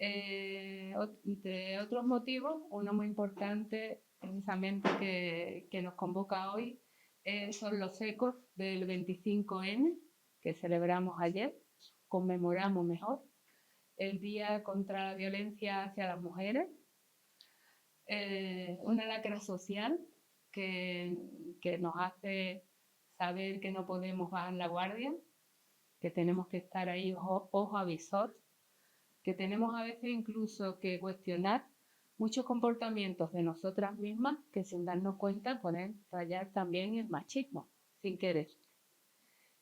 Entre otros motivos, uno muy importante precisamente que nos convoca hoy son los ecos del 25N que celebramos ayer, conmemoramos mejor, el Día contra la Violencia hacia las Mujeres, una lacra social que nos hace saber que no podemos bajar la guardia, que tenemos que estar ahí ojo a visor, que tenemos a veces incluso que cuestionar muchos comportamientos de nosotras mismas que sin darnos cuenta pueden rayar también el machismo, sin querer.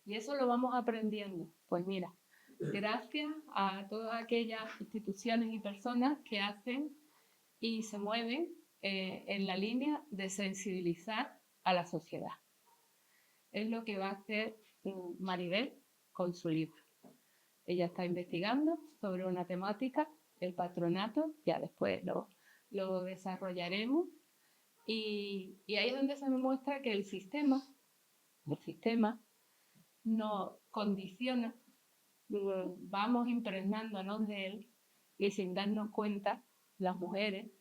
Y eso lo vamos aprendiendo. Pues mira, gracias a todas aquellas instituciones y personas que hacen y se mueven en la línea de sensibilizar a la sociedad. Es lo que va a hacer Maribel con su libro. Ella está investigando sobre una temática, el patronato, ya después lo desarrollaremos, y ahí es donde se me muestra que el sistema nos condiciona, vamos impregnándonos de él, y sin darnos cuenta, las mujeres,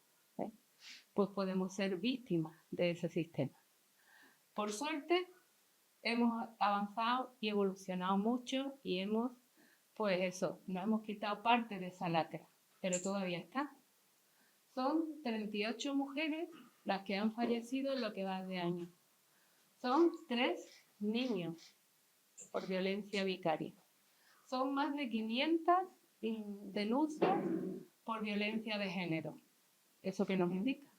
pues podemos ser víctimas de ese sistema. Por suerte, hemos avanzado y evolucionado mucho y pues nos hemos quitado parte de esa lacra, pero todavía está. Son 38 mujeres las que han fallecido en lo que va de año. Son 3 niños por violencia vicaria. Son más de 500 denuncias por violencia de género. ¿Eso qué nos indica?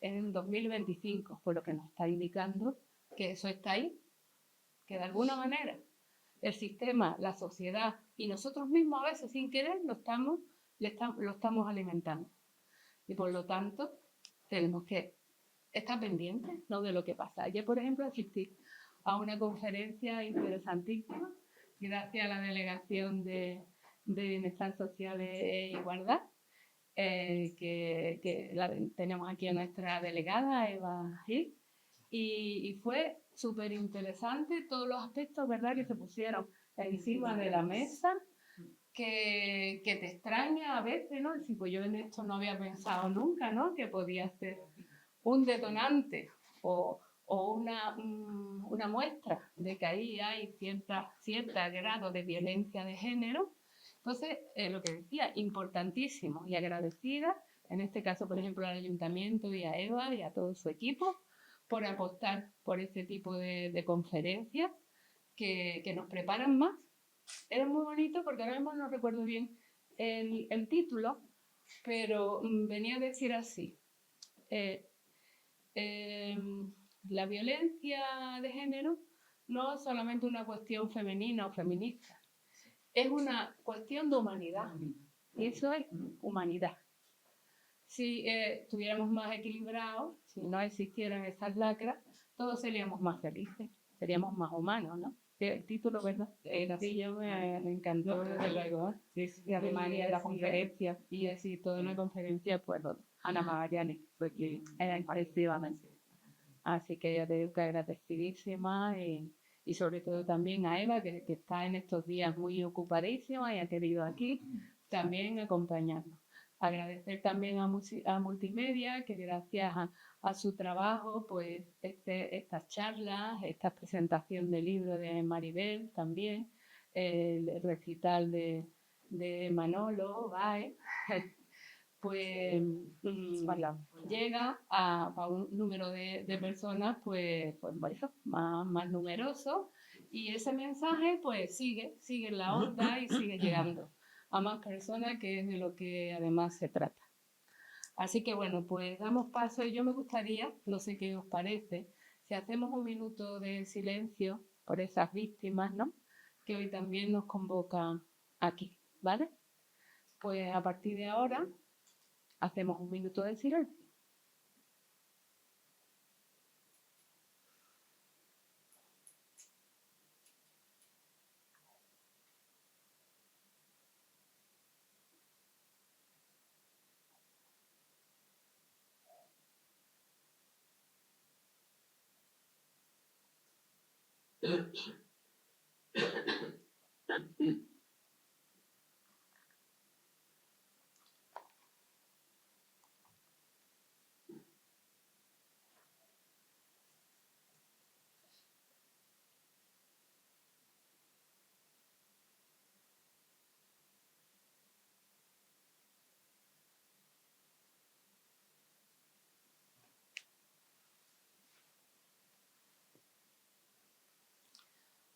En 2025, por lo que nos está indicando que eso está ahí, que de alguna manera el sistema, la sociedad y nosotros mismos a veces sin querer lo estamos alimentando. Y por lo tanto tenemos que estar pendientes, ¿no?, de lo que pasa. Ayer, por ejemplo, asistí a una conferencia interesantísima gracias a la Delegación de Bienestar Social e Igualdad, que tenemos aquí a nuestra delegada, Eva Gil, y fue súper interesante todos los aspectos, ¿verdad?, que se pusieron encima de la mesa, que te extraña a veces, ¿no? Decir, pues yo en esto no había pensado nunca, ¿no?, que podía ser un detonante o una muestra de que ahí hay cierto grado de violencia de género. Entonces, lo que decía, importantísimo, y agradecida, en este caso, por ejemplo, al Ayuntamiento y a Eva y a todo su equipo, por apostar por este tipo de conferencias que nos preparan más. Era muy bonito porque ahora mismo no recuerdo bien el título, pero venía a decir así: la violencia de género no es solamente una cuestión femenina o feminista, es una cuestión de humanidad, y eso es humanidad. Si estuviéramos más equilibrados, si no existieran esas lacras, todos seríamos más felices, seríamos más humanos, ¿no? El título, ¿verdad? Sí, yo me encantó, desde luego. Sí, y además de la conferencia, y así toda una conferencia, pues Ana Magallanes, porque era impresionante. Así que ya te digo que agradecidísima, y sobre todo también a Eva, que está en estos días muy ocupadísima y ha querido aquí también acompañarnos. Agradecer también a Multimedia, que gracias a su trabajo, pues estas charlas, esta presentación del libro de Maribel también, el recital de Manolo Baez, pues llega a un número de personas pues eso, más numeroso, y ese mensaje pues sigue en la onda y sigue llegando a más personas, que es de lo que además se trata. Así que bueno, pues damos paso, y yo me gustaría, no sé qué os parece, si hacemos un minuto de silencio por esas víctimas, ¿no?, que hoy también nos convocan aquí, ¿vale? Pues a partir de ahora hacemos un minuto de silencio.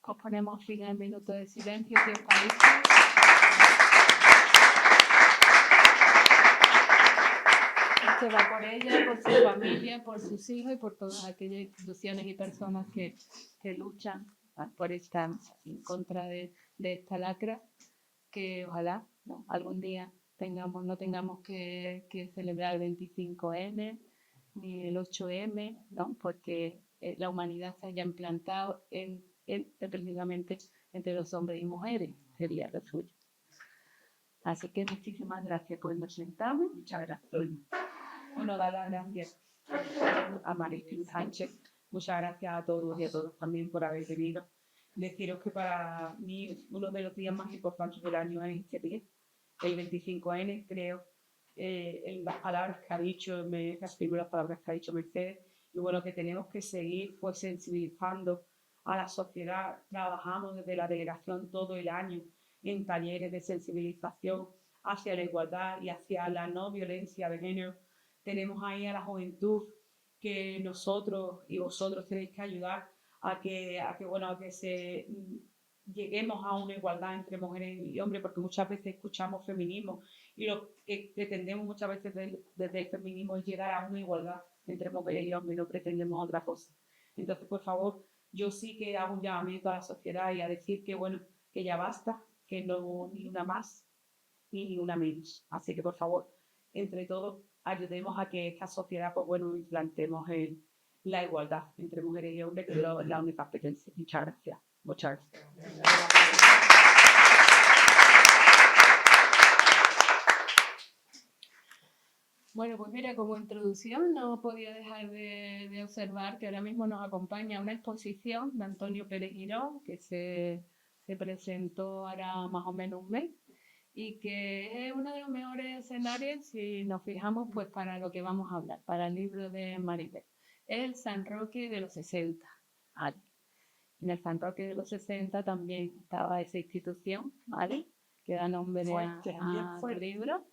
os ponemos fin al minuto de silencio, si os parece. Este va por ella, por su familia, por sus hijos y por todas aquellas instituciones y personas que luchan por estar en contra de esta lacra, que ojalá, ¿no?, algún día no tengamos que celebrar el 25N ni el 8M, ¿no?, porque la humanidad se haya implantado precisamente entre los hombres y mujeres, sería lo suyo. Así que muchísimas gracias por presentarme. Muchas gracias. Bueno, dar las gracias a Marisol Sánchez. Muchas gracias a todos y a todos también por haber venido. Deciros que para mí uno de los días más importantes del año es este día, el 25N, creo. En las palabras que ha dicho, las palabras que ha dicho Mercedes, y bueno, que tenemos que seguir pues sensibilizando a la sociedad. Trabajamos desde la delegación todo el año en talleres de sensibilización hacia la igualdad y hacia la no violencia de género. Tenemos ahí a la juventud que nosotros y vosotros tenéis que ayudar a que lleguemos a una igualdad entre mujeres y hombres, porque muchas veces escuchamos feminismo y lo que pretendemos muchas veces desde el feminismo es llegar a una igualdad entre mujeres y hombres, no pretendemos otra cosa. Entonces, por favor, yo sí que hago un llamamiento a la sociedad y a decir que bueno, que ya basta, que no ni una más ni una menos. Así que, por favor, entre todos, ayudemos a que esta sociedad, pues bueno, implantemos la igualdad entre mujeres y hombres, que es la única competencia. Muchas gracias. Muchas gracias. Bueno, pues mira, como introducción no podía dejar de observar que ahora mismo nos acompaña una exposición de Antonio Pérez Girón, que se presentó ahora más o menos un mes, y que es uno de los mejores escenarios si nos fijamos pues para lo que vamos a hablar, para el libro de Maribel. Es el San Roque de los 60. ¿Vale? En el San Roque de los 60 también estaba esa institución, ¿vale?, que da nombre al libro.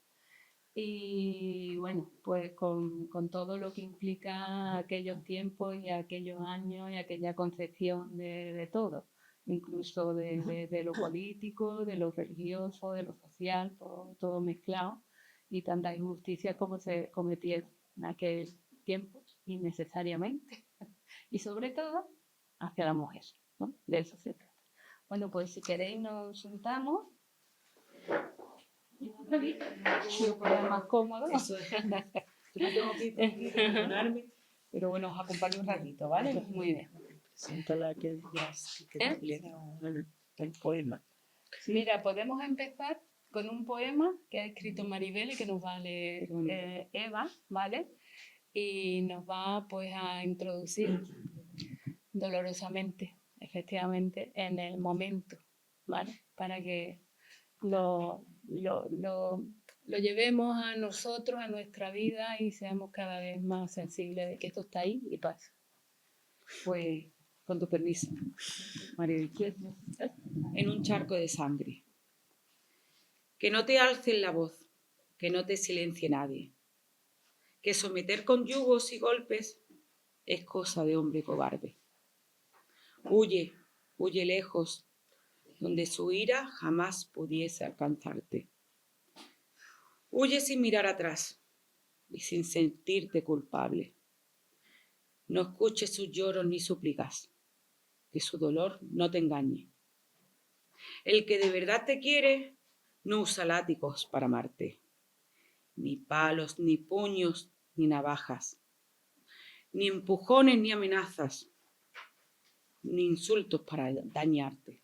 Y bueno, pues con todo lo que implica aquellos tiempos y aquellos años y aquella concepción de todo, incluso de lo político, de lo religioso, de lo social, todo mezclado, y tanta injusticia como se cometía en aquel tiempo innecesariamente, y sobre todo hacia la mujer, ¿no? De eso se trata. Bueno, pues si queréis nos sentamos. Más cómodo. Eso es. Yo tengo que perdonarme, pero bueno, os acompaño un ratito, ¿vale? Muy bien. Siéntala que el poema. ¿Sí? Mira, podemos empezar con un poema que ha escrito Maribel y que nos va a leer Eva, ¿vale? Y nos va pues a introducir dolorosamente, efectivamente, en el momento, ¿vale? Para que lo llevemos a nosotros, a nuestra vida, y seamos cada vez más sensibles de que esto está ahí y pasa. Pues, con tu permiso, María. En un charco de sangre. Que no te alcen la voz, que no te silencie nadie. Que someter con yugos y golpes es cosa de hombre cobarde. Huye, huye lejos, donde su ira jamás pudiese alcanzarte. Huye sin mirar atrás y sin sentirte culpable. No escuches sus lloros ni súplicas, que su dolor no te engañe. El que de verdad te quiere no usa látigos para amarte, ni palos, ni puños, ni navajas, ni empujones, ni amenazas, ni insultos para dañarte.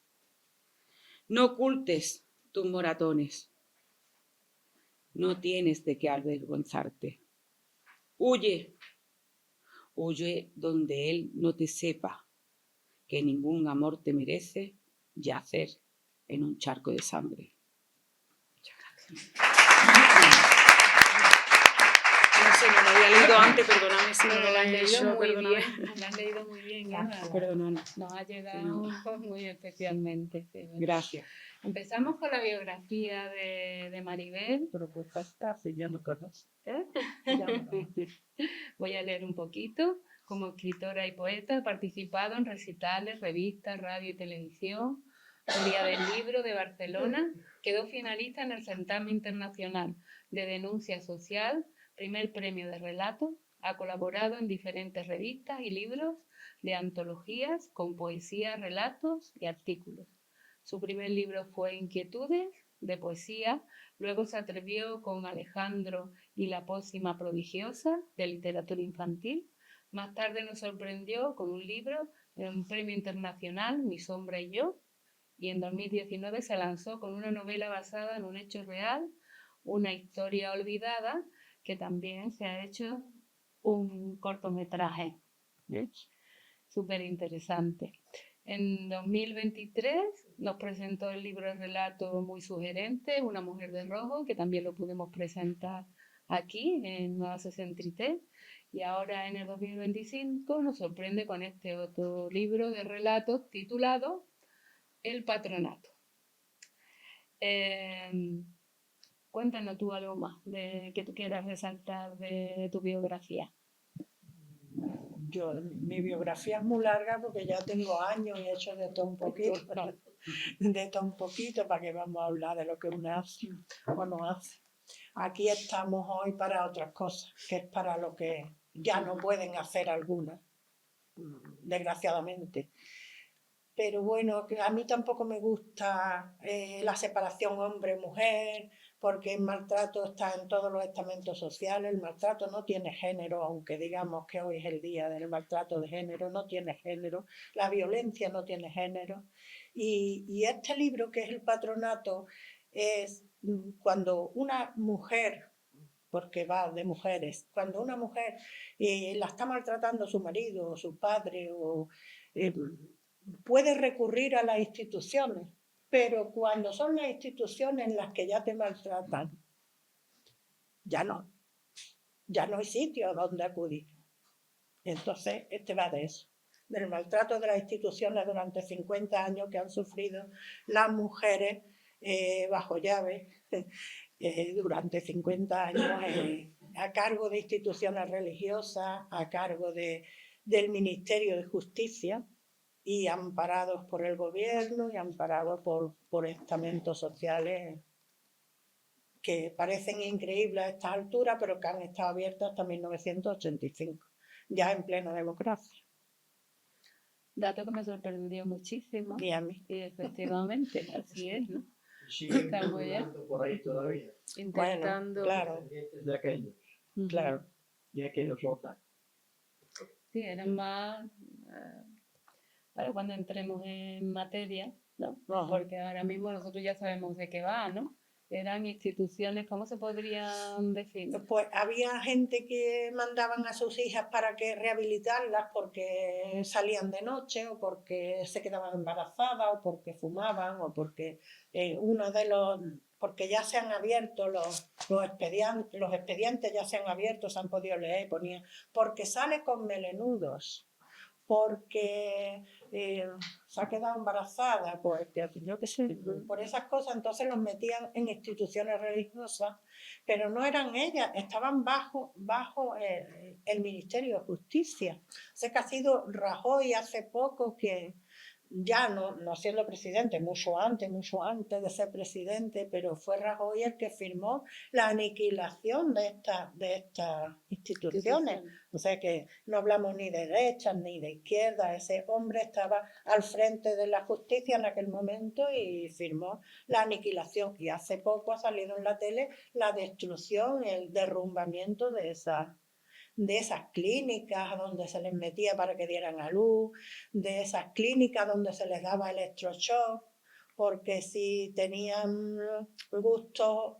No ocultes tus moratones. No tienes de qué avergonzarte. Huye, huye donde él no te sepa que ningún amor te merece yacer en un charco de sangre. Muchas gracias. No sé, no lo había leído antes, perdóname si no lo han leído muy bien. Lo han leído muy bien, perdóname. Nos ha llegado muy especialmente. Sí. Gracias. Empezamos con la biografía de Maribel. Pero pues está, si ya no conoce. Voy a leer un poquito. Como escritora y poeta ha participado en recitales, revistas, radio y televisión. Feria del Libro de Barcelona, quedó finalista en el Certamen Internacional de Denuncia Social, primer premio de relato. Ha colaborado en diferentes revistas y libros de antologías con poesía, relatos y artículos. Su primer libro fue Inquietudes, de poesía. Luego se atrevió con Alejandro y la pócima prodigiosa, de literatura infantil. Más tarde nos sorprendió con un libro, un premio internacional, Mi sombra y yo. Y en 2019 se lanzó con una novela basada en un hecho real, Una historia olvidada, que también se ha hecho un cortometraje. Súper interesante. En 2023 nos presentó el libro de relato muy sugerente, Una mujer de rojo, que también lo pudimos presentar aquí en Nueva 63. Y ahora en el 2025 nos sorprende con este otro libro de relatos titulado El patronato. Cuéntanos tú algo más de que tú quieras resaltar de tu biografía. Mi biografía es muy larga porque ya tengo años y he hecho de todo un poquito. De todo un poquito, para que vamos a hablar de lo que uno hace o no hace. Aquí estamos hoy para otras cosas, que es para lo que ya no pueden hacer algunas, desgraciadamente. Pero bueno, a mí tampoco me gusta la separación hombre-mujer, porque el maltrato está en todos los estamentos sociales. El maltrato no tiene género, aunque digamos que hoy es el día del maltrato de género, no tiene género. La violencia no tiene género. Y este libro, que es El patronato, es cuando una mujer, porque va de mujeres, cuando una mujer la está maltratando su marido o su padre, o puede recurrir a las instituciones, pero cuando son las instituciones las que ya te maltratan, ya no hay sitio a donde acudir. Entonces, este va de eso, del maltrato de las instituciones durante 50 años que han sufrido las mujeres bajo llave durante 50 años a cargo de instituciones religiosas, a cargo del Ministerio de Justicia, y amparados por el gobierno y amparados por estamentos sociales que parecen increíbles a esta altura, pero que han estado abiertos hasta 1985, ya en plena democracia. Dato que me sorprendió muchísimo. Y a mí. Y efectivamente, así es, ¿no? Siguen Está muy bien. por ahí todavía. Intentando. Bueno, claro, De aquellos. claro. Y aquellos votan. Sí, eran más para cuando entremos en materia, ¿no? Ajá. Porque ahora mismo nosotros ya sabemos de qué va, ¿no? Eran instituciones, ¿cómo se podrían definir? Pues había gente que mandaban a sus hijas para que rehabilitarlas porque salían de noche o porque se quedaban embarazadas o porque fumaban o porque porque ya se han abierto los expedientes ya se han abierto, se han podido leer, ponía, porque sale con melenudos, porque se ha quedado embarazada, pues yo qué sé, por esas cosas. Entonces los metían en instituciones religiosas, pero no eran ellas, estaban bajo el Ministerio de Justicia. Sé que ha sido Rajoy hace poco, que ya no siendo presidente, mucho antes de ser presidente, pero fue Rajoy el que firmó la aniquilación de estas instituciones. O sea que no hablamos ni de derechas ni de izquierdas. Ese hombre estaba al frente de la justicia en aquel momento y firmó la aniquilación. Y hace poco ha salido en la tele la destrucción, el derrumbamiento de esas clínicas donde se les metía para que dieran a luz, de esas clínicas donde se les daba electroshock, porque si tenían gustos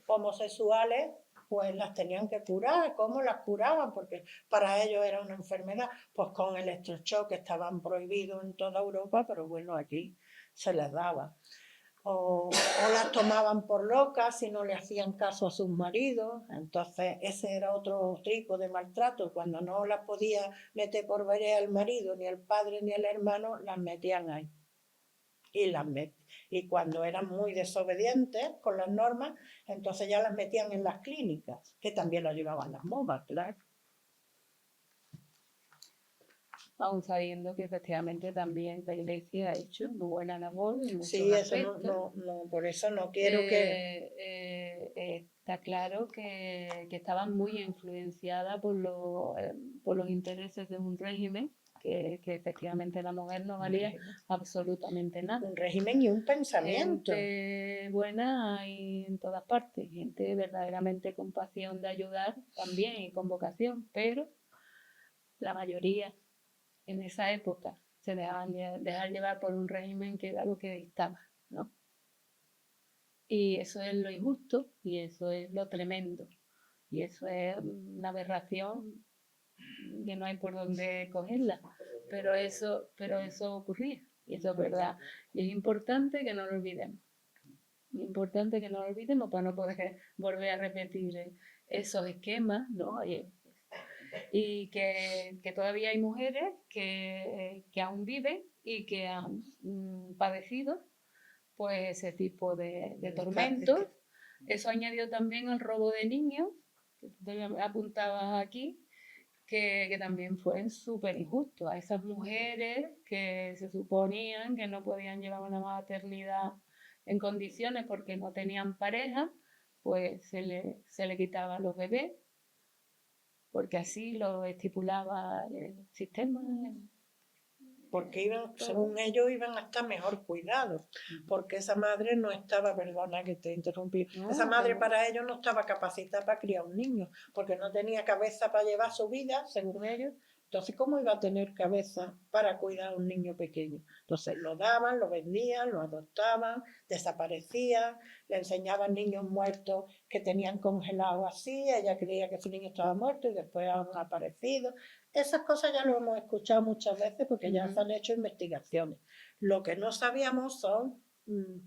homosexuales, pues las tenían que curar. ¿Cómo las curaban? Porque para ellos era una enfermedad. Pues con electroshock, que estaban prohibidos en toda Europa, pero bueno, aquí se les daba. O las tomaban por locas si no le hacían caso a sus maridos. Entonces ese era otro tipo de maltrato. Cuando no las podía meter por vereda el marido, ni el padre, ni el hermano, las metían ahí. Y cuando eran muy desobedientes con las normas, entonces ya las metían en las clínicas, que también las llevaban las monjas, claro. aun sabiendo que efectivamente también la Iglesia ha hecho muy buena labor en muchos Sí, eso aspectos. por eso no quiero que... Está claro que estaban muy influenciadas por los intereses de un régimen que efectivamente la mujer no valía absolutamente nada. Un régimen y un pensamiento. Gente buena hay en todas partes, gente verdaderamente con pasión de ayudar también y con vocación, pero la mayoría en esa época se dejaban dejar llevar por un régimen que era lo que dictaba, ¿no? Y eso es lo injusto y eso es lo tremendo. Y eso es una aberración que no hay por dónde cogerla. Pero eso ocurría y eso es verdad. Y es importante que no lo olvidemos. Es importante que no lo olvidemos para no poder volver a repetir esos esquemas, ¿no? Y que todavía hay mujeres que aún viven y que han padecido pues ese tipo de tormentos. Eso añadió también al robo de niños, que tú apuntabas aquí, que también fue súper injusto. A esas mujeres que se suponían que no podían llevar una maternidad en condiciones porque no tenían pareja, pues se le quitaban los bebés, porque así lo estipulaba el sistema. Porque según ellos, iban a estar mejor cuidados, porque esa madre no estaba, perdona que te interrumpí, esa madre para ellos no estaba capacitada para criar un niño, porque no tenía cabeza para llevar su vida, según ellos. Entonces, ¿cómo iba a tener cabeza para cuidar a un niño pequeño? Entonces, lo daban, lo vendían, lo adoptaban, desaparecían, le enseñaban niños muertos que tenían congelados así, ella creía que su niño estaba muerto y después han aparecido. Esas cosas ya lo hemos escuchado muchas veces porque ya se han hecho investigaciones. Lo que no sabíamos son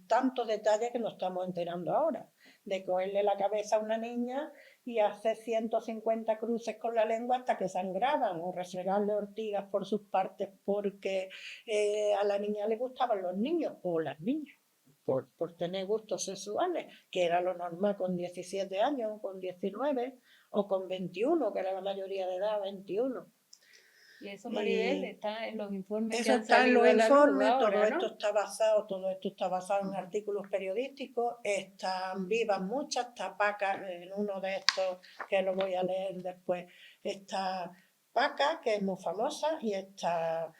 tantos detalles que nos estamos enterando ahora. De cogerle la cabeza a una niña y hacer 150 cruces con la lengua hasta que sangraban, o restregarle ortigas por sus partes porque a la niña le gustaban los niños o las niñas. Por tener gustos sexuales, que era lo normal con 17 años, con 19 o con 21, que era la mayoría de edad, 21. Y eso, Maribel, está en los informes. Eso que han está en los salido a la luz informes, ahora, todo ¿no? todo esto está basado en artículos periodísticos, están vivas muchas, está Paca, en uno de estos que lo voy a leer después, está Paca, que es muy famosa, y está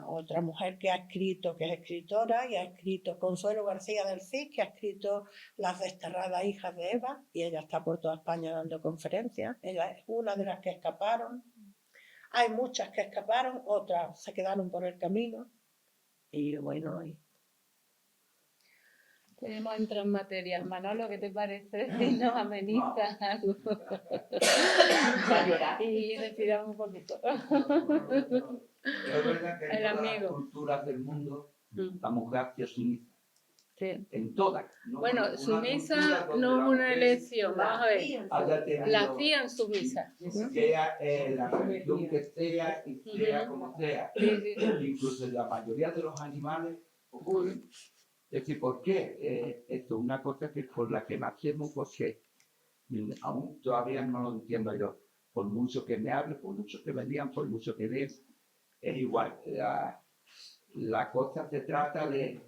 otra mujer que ha escrito, que es escritora, y ha escrito Consuelo García del Cid, que ha escrito Las desterradas hijas de Eva, y ella está por toda España dando conferencias. Ella es una de las que escaparon. Hay muchas que escaparon, otras se quedaron por el camino. Y bueno, Podemos entrar en materia. Manolo, ¿qué te parece si nos ameniza algo? Y respiramos un poquito. Es verdad que en El todas amigo. las culturas del mundo la mujer ha sido sumisa. Sí. En todas. No Bueno, una sumisa cultura donde no la es una mujer elección, vamos a ver. haya tenido, La hacían sumisa. sea la religión que sea y sea como sea. Incluso en la mayoría de los animales ocurre. Es decir, ¿por qué? Esto es una cosa que por la que nacemos, porque aún todavía no lo entiendo yo. Por mucho que me hable, por mucho que me digan, por mucho que vean, es igual. La cosa se trata de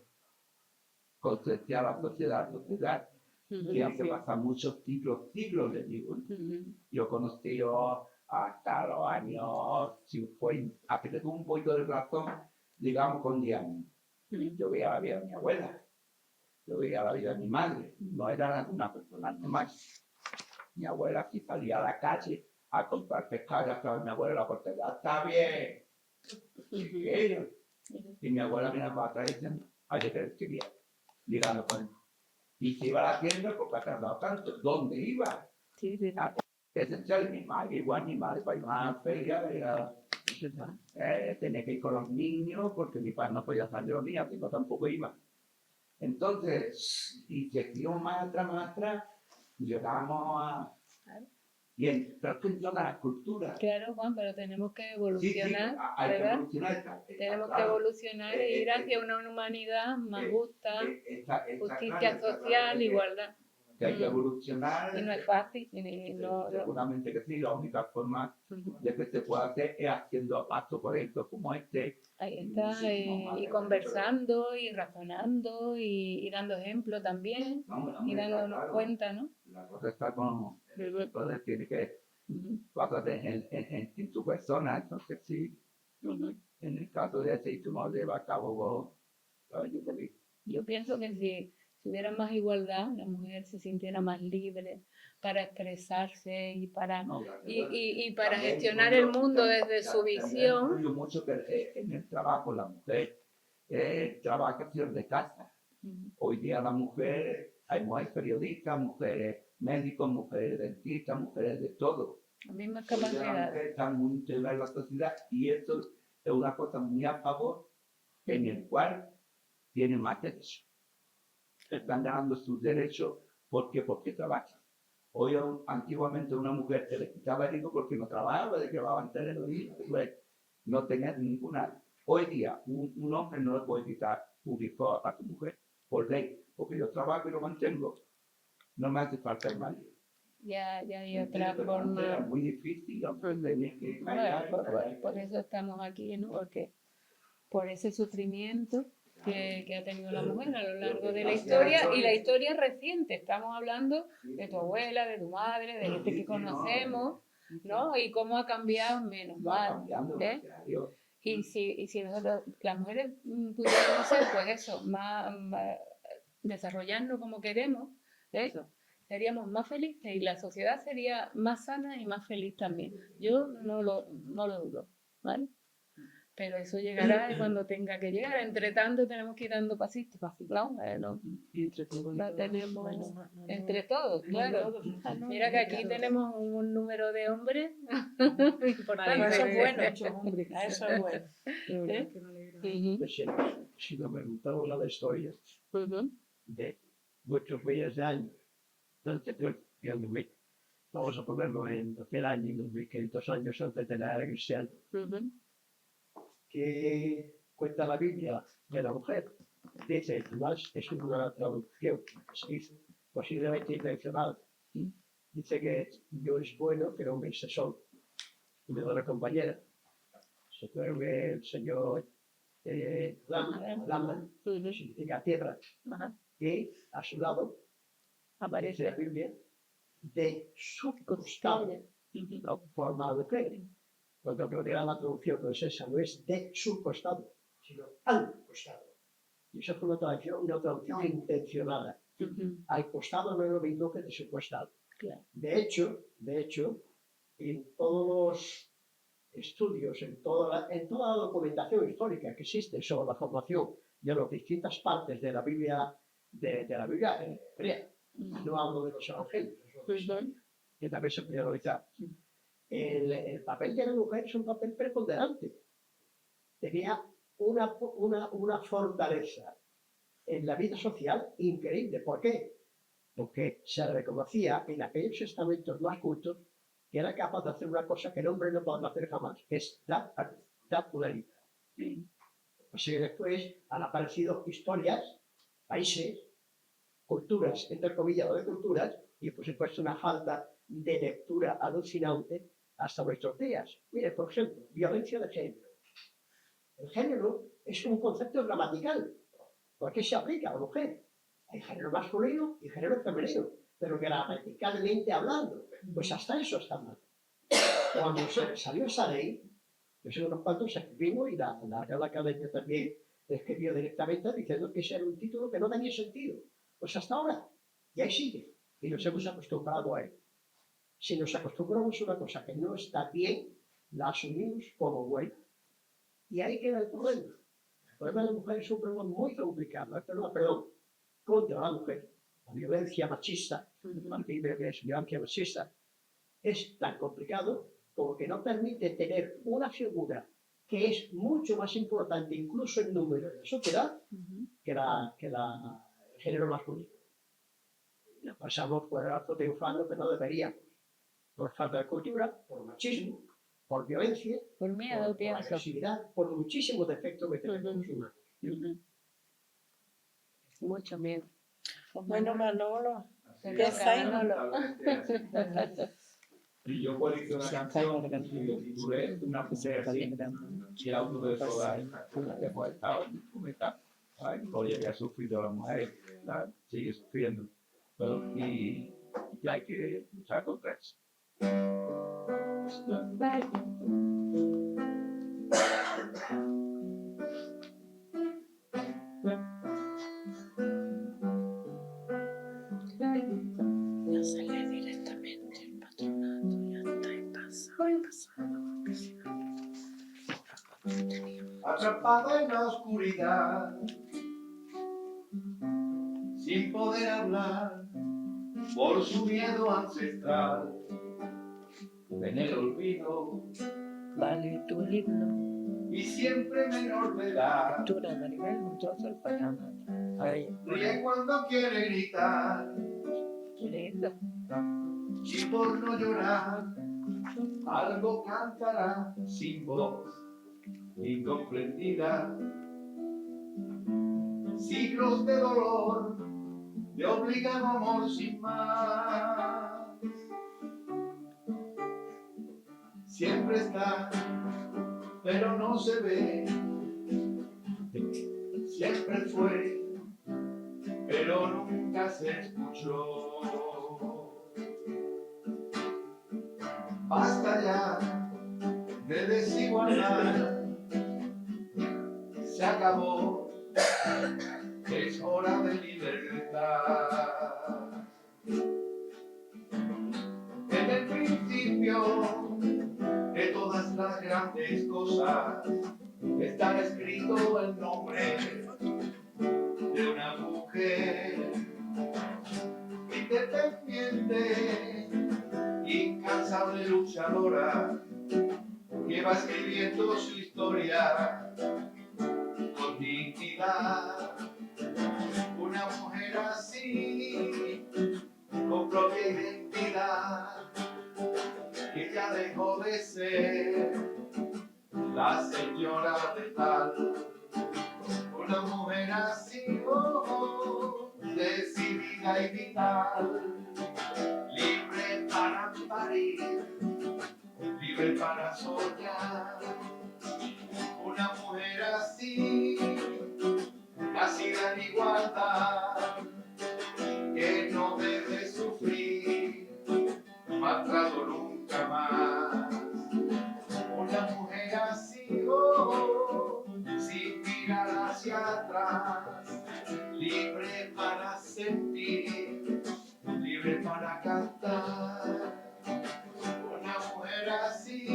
concienciar a la sociedad. Tienen que pasar muchos siglos, le digo. Yo conocí hasta los años, si fue, a tener un poquito de razón, digamos con 10 años. Yo veía la vida de mi abuela, yo veía la vida de mi madre, no era una persona normal. Mi abuela sí salía a la calle a comprar pescado, y a mi abuela la portería, está bien. Y mi abuela me va atrás diciendo, ay, que quería, digamos, y se iba a la tienda porque ha tardado tanto, ¿dónde iba? Sí, sí. Esencial, mi madre, igual mi madre para ir a la feria, tenía que ir con los niños porque mi padre no podía salir de los niños, yo tampoco iba. Entonces, y seguimos más atrás, llegamos a... Y entonces en toda la cultura. Claro, Juan, pero tenemos que evolucionar, hay ¿verdad? que evolucionar. Tenemos que evolucionar e ir hacia una humanidad más justa, justicia social, igualdad. que hay que evolucionar. Y no es fácil. Y no, Seguramente que sí, la única forma de que se pueda hacer es haciendo pasos por esto como este. Ahí está, y conversando, y razonando, y dando ejemplo también, y dándonos cuenta, ¿no? La cosa está con poder tiene que basarse en tu persona, entonces sí, en el caso de ese tú no llevas a cabo, yo creo que Yo pienso que si hubiera más igualdad, la mujer se sintiera más libre para expresarse y para, no, y para también gestionar influye- el mundo desde su también visión. influye mucho que en el trabajo la mujer trabaja fuera de casa. Hoy día la mujer, hay mujeres periodistas, mujeres médicos, mujeres dentistas, mujeres de todo. Las mismas Hoy día la capacidades. mujer está muy integrada en la sociedad y esto es una cosa muy a favor en el cual tienen más derechos. Están ganando sus derechos porque trabajan. Hoy antiguamente una mujer se le quitaba el hijo porque no trabajaba, le llevaban tener los hijos, pues, no tenía ninguna. Hoy día un hombre no le puede quitar un hijo a su mujer por ley, porque yo trabajo y lo mantengo, no me hace falta el marido. Ya hay otra Era forma. muy difícil, hombre, tenía que Bueno, por eso estamos aquí, ¿no? Porque por ese sufrimiento que ha tenido la mujer a lo largo de la historia, y la historia reciente. Estamos hablando de tu abuela, de tu madre, de gente que conocemos, ¿no? Y cómo ha cambiado, menos va mal. cambiando, ¿Eh? gracias a Dios. Y si nosotros, las mujeres, pudiéramos ser, pues eso, más desarrollarnos como queremos, ¿eh? Seríamos más felices y la sociedad sería más sana y más feliz también. Yo no lo dudo, ¿vale? Pero eso llegará cuando tenga que llegar. Entre tanto, tenemos que ir dando pasitos, ¿no? La tenemos entre todos, claro. Mira que aquí tenemos un número de hombres importante. Eso es bueno. Eso es bueno. Si nos preguntamos la historia de muchos miles de años, entonces vamos a ponerlo en el año 2500 años antes de la era cristiana, que cuenta la Biblia de la mujer. Dice, más es una traducción que se hizo posiblemente intencional. Dice que Dios es bueno, pero hombre se solo. Y me da la compañera. Se duerme el Señor Lama, significa tierra, y a su lado aparece la Biblia de su costado, no forma de pene. Cuando realidad la traducción no es esa, no es de su costado, sino al costado. Y esa fue una traducción intencionada. Al costado no es lo mismo que de su costado. Claro. De hecho, en todos los estudios, en toda la documentación histórica que existe sobre la formación de las distintas partes de la Biblia, de la Biblia hebrea, no hablo de los evangelios, que también se puede realizar. El papel de la mujer es un papel preponderante. Tenía una fortaleza en la vida social increíble. ¿Por qué? Porque se reconocía en aquellos estamentos más cultos que era capaz de hacer una cosa que el hombre no podía hacer jamás, que es dar pluralidad. Así que después han aparecido historias, países, culturas, entre comillas, de culturas, y por supuesto una falta de lectura alucinante hasta nuestros días. Mire, por ejemplo, violencia de género. El género es un concepto gramatical, porque se aplica a la mujer. Hay género masculino y género femenino, pero gramaticalmente hablando, pues hasta eso está mal. Cuando salió esa ley, yo sé unos cuantos escribimos y la Real Academia también escribió directamente diciendo que ese era un título que no tenía sentido. Pues hasta ahora, y ahí sigue, y nos hemos acostumbrado a él. Si nos acostumbramos a una cosa que no está bien, la asumimos como buena. Y ahí queda el problema. El problema de la mujer es un problema muy complicado. Perdón, contra la mujer. La violencia machista, violencia machista, es tan complicado como que no permite tener una figura que es mucho más importante, incluso en número de la sociedad, que el género masculino. Pasamos por el alto triunfando, pero no deberíamos. Por falta de cultura, por machismo, por violencia, Por miedo, por agresividad, por muchísimos defectos que tenemos los humanos. Mucho miedo. Bueno, Manolo, Te ¿Qué toca, sabe? Manolo. Y yo pues hice una canción y lo titulé Una mujer así. Y el autor de toda esta cosa que hemos estado comentando. Oye, que ha sufrido la mujer, ¿sabes? Sigue sufriendo. Pero, y hay que luchar contra eso. Ya se lee directamente el patronato, ya está en pasado. Atrapada en la oscuridad, sin poder hablar, por su miedo ancestral, en el olvido, Vale, tu himno, y siempre menor de edad, lectura de nivel, un trozo del patronato. Ahí, ríe cuando quiere gritar, listo. y por no llorar, algo cantará sin voz, incomprendida. Siglos de dolor, de obligado amor sin más. Siempre está, pero no se ve. Siempre fue, pero nunca se escuchó. Basta ya de desigualdad, se acabó, es hora de libertad. En el principio de todas las grandes cosas está escrito el nombre de una mujer independiente, incansable luchadora, que va escribiendo su historia con dignidad. Una mujer así, con propia identidad, que ya dejó de ser la señora de tal. Una mujer así, oh, decidida y vital, libre para parir, libre para soñar. Una mujer así, nacida en igualdad, que no debe sufrir maltrato nunca más. Una mujer así, oh, sin mirar hacia atrás, libre para sentir, libre para cantar. Una mujer así.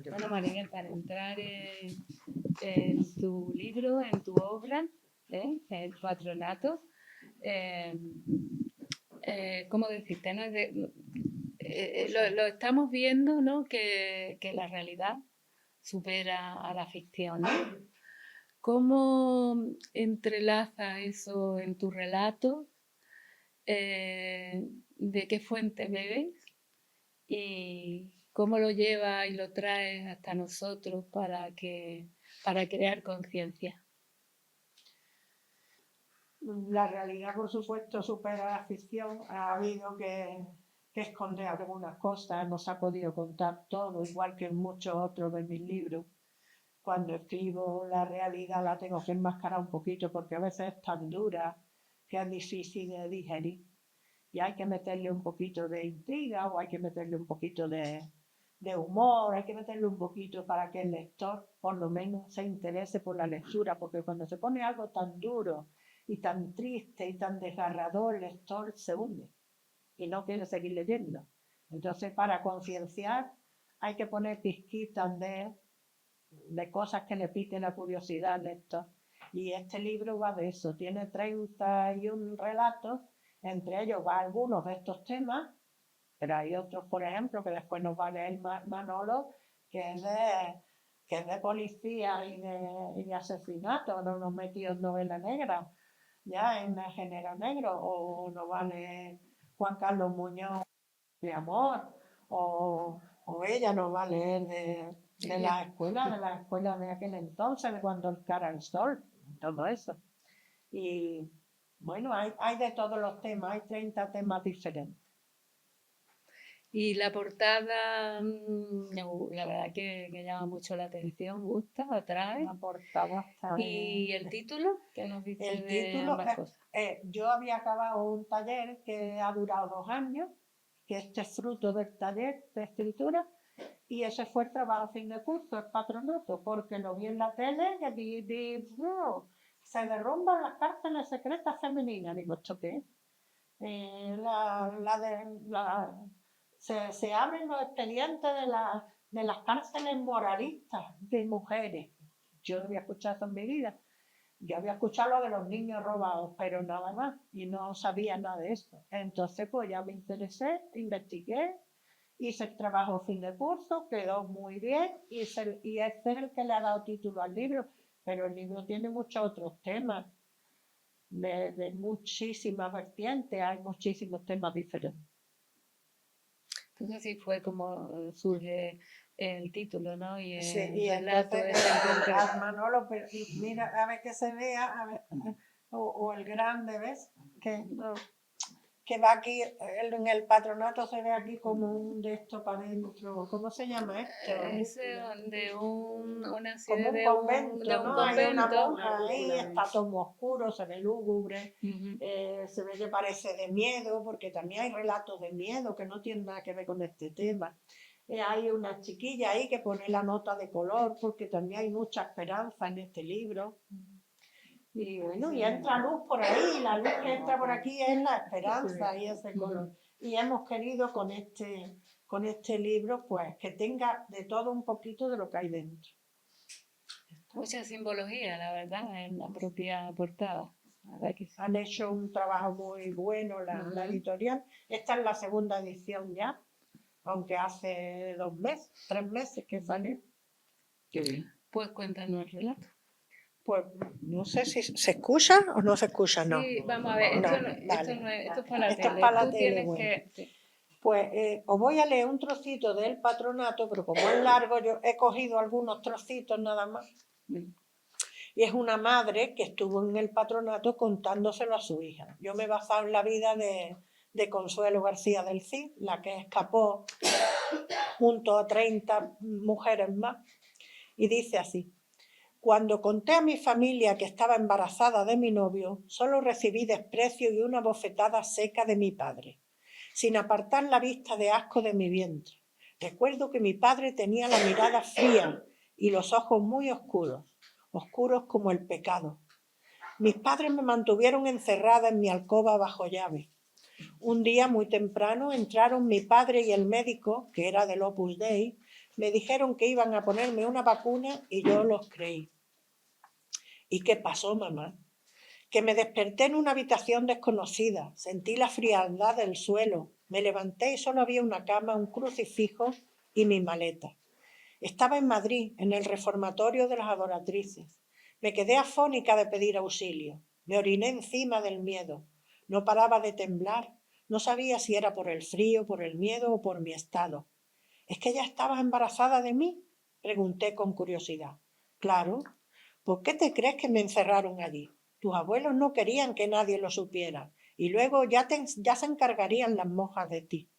Bueno, Maribel, para entrar en tu libro, en tu obra, El patronato, ¿cómo decirte? ¿No? Lo estamos viendo, ¿no? Que la realidad supera a la ficción, ¿no? ¿Cómo entrelaza eso en tu relato? ¿De qué fuente bebes? ¿Y cómo lo llevas y lo traes hasta nosotros para crear conciencia? La realidad, por supuesto, supera la ficción. Ha habido que esconder algunas cosas, no se ha podido contar todo, igual que en muchos otros de mis libros. Cuando escribo la realidad la tengo que enmascarar un poquito porque a veces es tan dura que es difícil de digerir. Y hay que meterle un poquito de intriga o hay que meterle un poquito de humor, hay que meterle un poquito para que el lector por lo menos se interese por la lectura, porque cuando se pone algo tan duro y tan triste y tan desgarrador, el lector se hunde y no quiere seguir leyendo. Entonces, para concienciar hay que poner pizquitas de cosas que le piquen la curiosidad al lector. Y este libro va de eso, tiene 31 relatos, entre ellos va algunos de estos temas, pero hay otros, por ejemplo, que después nos va a leer Manolo, que es de policía y de asesinato, no nos metió en novela negra, ya en el género negro, o nos va a leer Juan Carlos Muñoz de Amor, o ella nos va a leer de las escuelas de aquel entonces, de cuando el cara al sol, todo eso. Y bueno, hay de todos los temas, hay 30 temas diferentes. Y la portada, la verdad que llama mucho la atención, gusta, atrae. La portada está ¿Y el título? ¿Qué nos dice El de título, ambas cosas? yo había acabado un taller que ha durado 2 años, que este es fruto del taller de escritura, y ese fue el trabajo a fin de curso, el patronato, porque lo vi en la tele y se derrumban las cárceles secretas femeninas. Digo, ¿esto qué es? Se abren los expedientes de las cárceles moralistas de mujeres. Yo no había escuchado eso en mi vida. Yo había escuchado lo de los niños robados, pero nada más, y no sabía nada de eso. Entonces, pues ya me interesé, investigué, hice el trabajo fin de curso, quedó muy bien, y este es el que le ha dado título al libro, pero el libro tiene muchos otros temas, de muchísimas vertientes, hay muchísimos temas diferentes. Entonces sí fue como surge el título, ¿no? Y el Sí, y relato entonces ese en concreto. a Manolo, mira, a ver que se vea, a ver, o el grande, ¿ves? Que va aquí, en el patronato se ve aquí como un de esto para adentro, ¿cómo se llama esto? Es de una Como un de convento, de un ¿no? Hay una convento. monja ahí, está todo muy oscuro, se ve lúgubre, se ve que parece de miedo, porque también hay relatos de miedo que no tienen nada que ver con este tema. Hay una chiquilla ahí que pone la nota de color, porque también hay mucha esperanza en este libro. Y bueno, y entra luz por ahí, la luz que entra por aquí es la esperanza y ese color. Y hemos querido con este libro, pues, que tenga de todo un poquito de lo que hay dentro. Mucha simbología, la verdad, en la propia portada. La verdad que sí. Han hecho un trabajo muy bueno la editorial. Esta es la segunda edición ya, aunque hace 3 meses que salió. Qué bien. Pues cuéntanos el relato. Pues no sé si se escucha o no se escucha, no. Sí, vamos a ver, No, esto vale. es para la Esto es tele. para la Tú tele, tienes bueno. que... Pues os voy a leer un trocito del patronato, pero como es largo, yo he cogido algunos trocitos nada más. Y es una madre que estuvo en el patronato contándoselo a su hija. Yo me he basado en la vida de Consuelo García del Cid, la que escapó junto a 30 mujeres más. Y dice así: cuando conté a mi familia que estaba embarazada de mi novio, solo recibí desprecio y una bofetada seca de mi padre, sin apartar la vista de asco de mi vientre. Recuerdo que mi padre tenía la mirada fría y los ojos muy oscuros, oscuros como el pecado. Mis padres me mantuvieron encerrada en mi alcoba bajo llave. Un día muy temprano entraron mi padre y el médico, que era del Opus Dei, me dijeron que iban a ponerme una vacuna y yo los creí. ¿Y qué pasó, mamá? Que me desperté en una habitación desconocida, sentí la frialdad del suelo, me levanté y solo había una cama, un crucifijo y mi maleta. Estaba en Madrid, en el reformatorio de las adoratrices. Me quedé afónica de pedir auxilio. Me oriné encima del miedo. No paraba de temblar. No sabía si era por el frío, por el miedo o por mi estado. ¿Es que ya estabas embarazada de mí?, pregunté con curiosidad. Claro. ¿Por qué te crees que me encerraron allí? Tus abuelos no querían que nadie lo supiera y luego ya se encargarían las monjas de ti.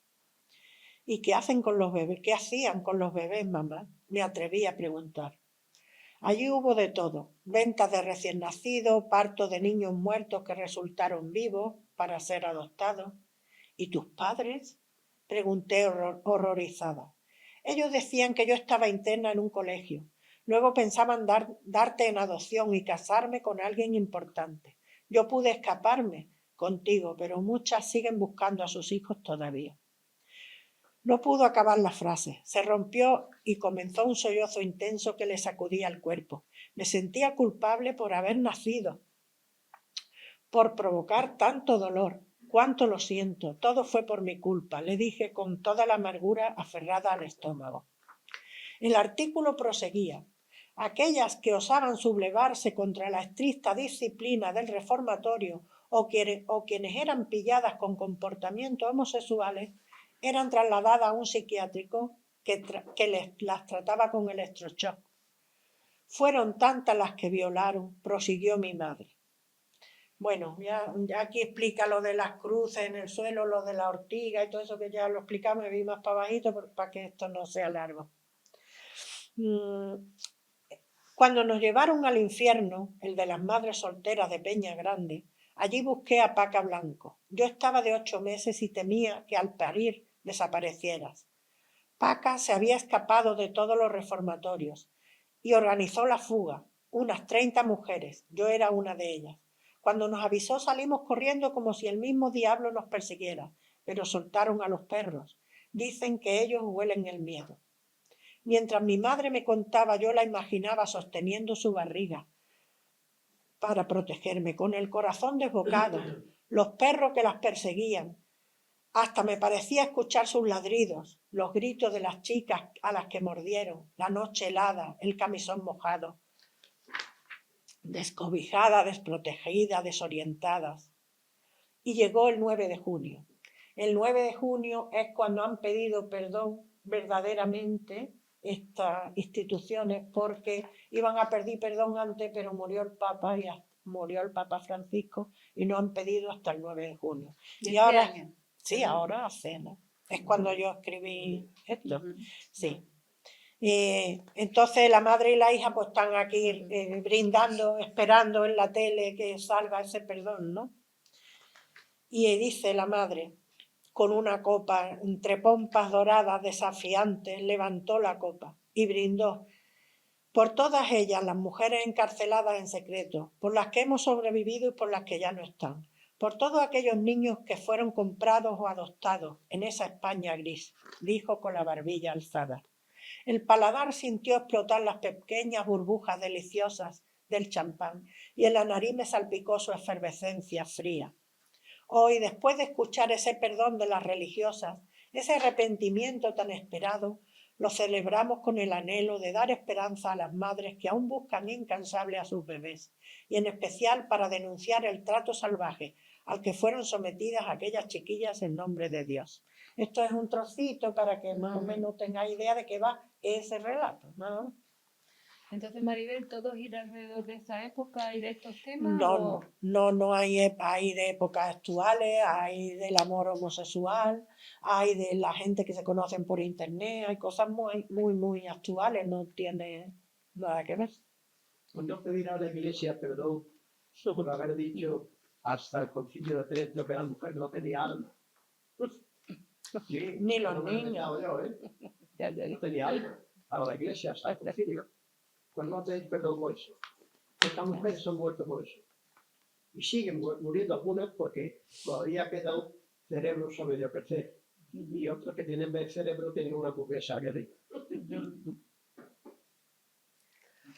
¿Y qué hacen con los bebés? ¿Qué hacían con los bebés, mamá?, me atreví a preguntar. Allí hubo de todo: ventas de recién nacidos, partos de niños muertos que resultaron vivos para ser adoptados. ¿Y tus padres?, pregunté horrorizada. Ellos decían que yo estaba interna en un colegio. Luego pensaban darte en adopción y casarme con alguien importante. Yo pude escaparme contigo, pero muchas siguen buscando a sus hijos todavía. No pudo acabar la frase. Se rompió y comenzó un sollozo intenso que le sacudía el cuerpo. Me sentía culpable por haber nacido, por provocar tanto dolor. Cuánto lo siento, todo fue por mi culpa, le dije con toda la amargura aferrada al estómago. El artículo proseguía: aquellas que osaban sublevarse contra la estricta disciplina del reformatorio o quienes eran pilladas con comportamientos homosexuales eran trasladadas a un psiquiátrico que las trataba con electroshock. Fueron tantas las que violaron, prosiguió mi madre. Bueno, ya aquí explica lo de las cruces en el suelo, lo de la ortiga y todo eso que ya lo explicamos, me vi más para bajito para que esto no sea largo. Cuando nos llevaron al infierno, el de las madres solteras de Peña Grande, allí busqué a Paca Blanco. Yo estaba de 8 meses y temía que al parir desaparecieras. Paca se había escapado de todos los reformatorios y organizó la fuga, unas 30 mujeres, yo era una de ellas. Cuando nos avisó salimos corriendo como si el mismo diablo nos persiguiera, pero soltaron a los perros. Dicen que ellos huelen el miedo. Mientras mi madre me contaba, yo la imaginaba sosteniendo su barriga para protegerme, con el corazón desbocado, los perros que las perseguían. Hasta me parecía escuchar sus ladridos, los gritos de las chicas a las que mordieron, la noche helada, el camisón mojado. Descobijada, desprotegida, desorientadas. Y llegó el 9 de junio. El 9 de junio es cuando han pedido perdón verdaderamente estas instituciones, porque iban a pedir perdón antes, pero murió el Papa Francisco y no han pedido hasta el 9 de junio. Y ahora, sí, ahora hace, ¿no? Es cuando yo escribí esto. Sí. Entonces la madre y la hija pues están aquí brindando, esperando en la tele que salga ese perdón, ¿no? Y dice la madre, con una copa entre pompas doradas desafiantes, levantó la copa y brindó por todas ellas, las mujeres encarceladas en secreto, por las que hemos sobrevivido y por las que ya no están, por todos aquellos niños que fueron comprados o adoptados en esa España gris, dijo con la barbilla alzada. El paladar sintió explotar las pequeñas burbujas deliciosas del champán y en la nariz me salpicó su efervescencia fría. Hoy, después de escuchar ese perdón de las religiosas, ese arrepentimiento tan esperado, lo celebramos con el anhelo de dar esperanza a las madres que aún buscan incansable a sus bebés, y en especial para denunciar el trato salvaje al que fueron sometidas aquellas chiquillas en nombre de Dios. Esto es un trocito para que más o menos tengáis idea de qué va ese relato, ¿no? Entonces, Maribel, ¿todo gira alrededor de esa época y de estos temas? No hay de épocas actuales, hay del amor homosexual, hay de la gente que se conocen por internet, hay cosas muy actuales, no tiene nada que ver. Cuando pedir a la iglesia perdón por haber dicho hasta el concilio de Trento que la mujer no tenía alma. Sí, Ni los no me he niños. inventado yo, ¿eh? No tenía alma. A la iglesia hasta el concilio. Cuando no tenéis perdón por eso. Estas mujeres son muertas por eso. Y siguen muriendo algunas porque todavía queda un cerebro sobre medio crecer. Y otros que tienen el cerebro tienen una burguesa guerrilla.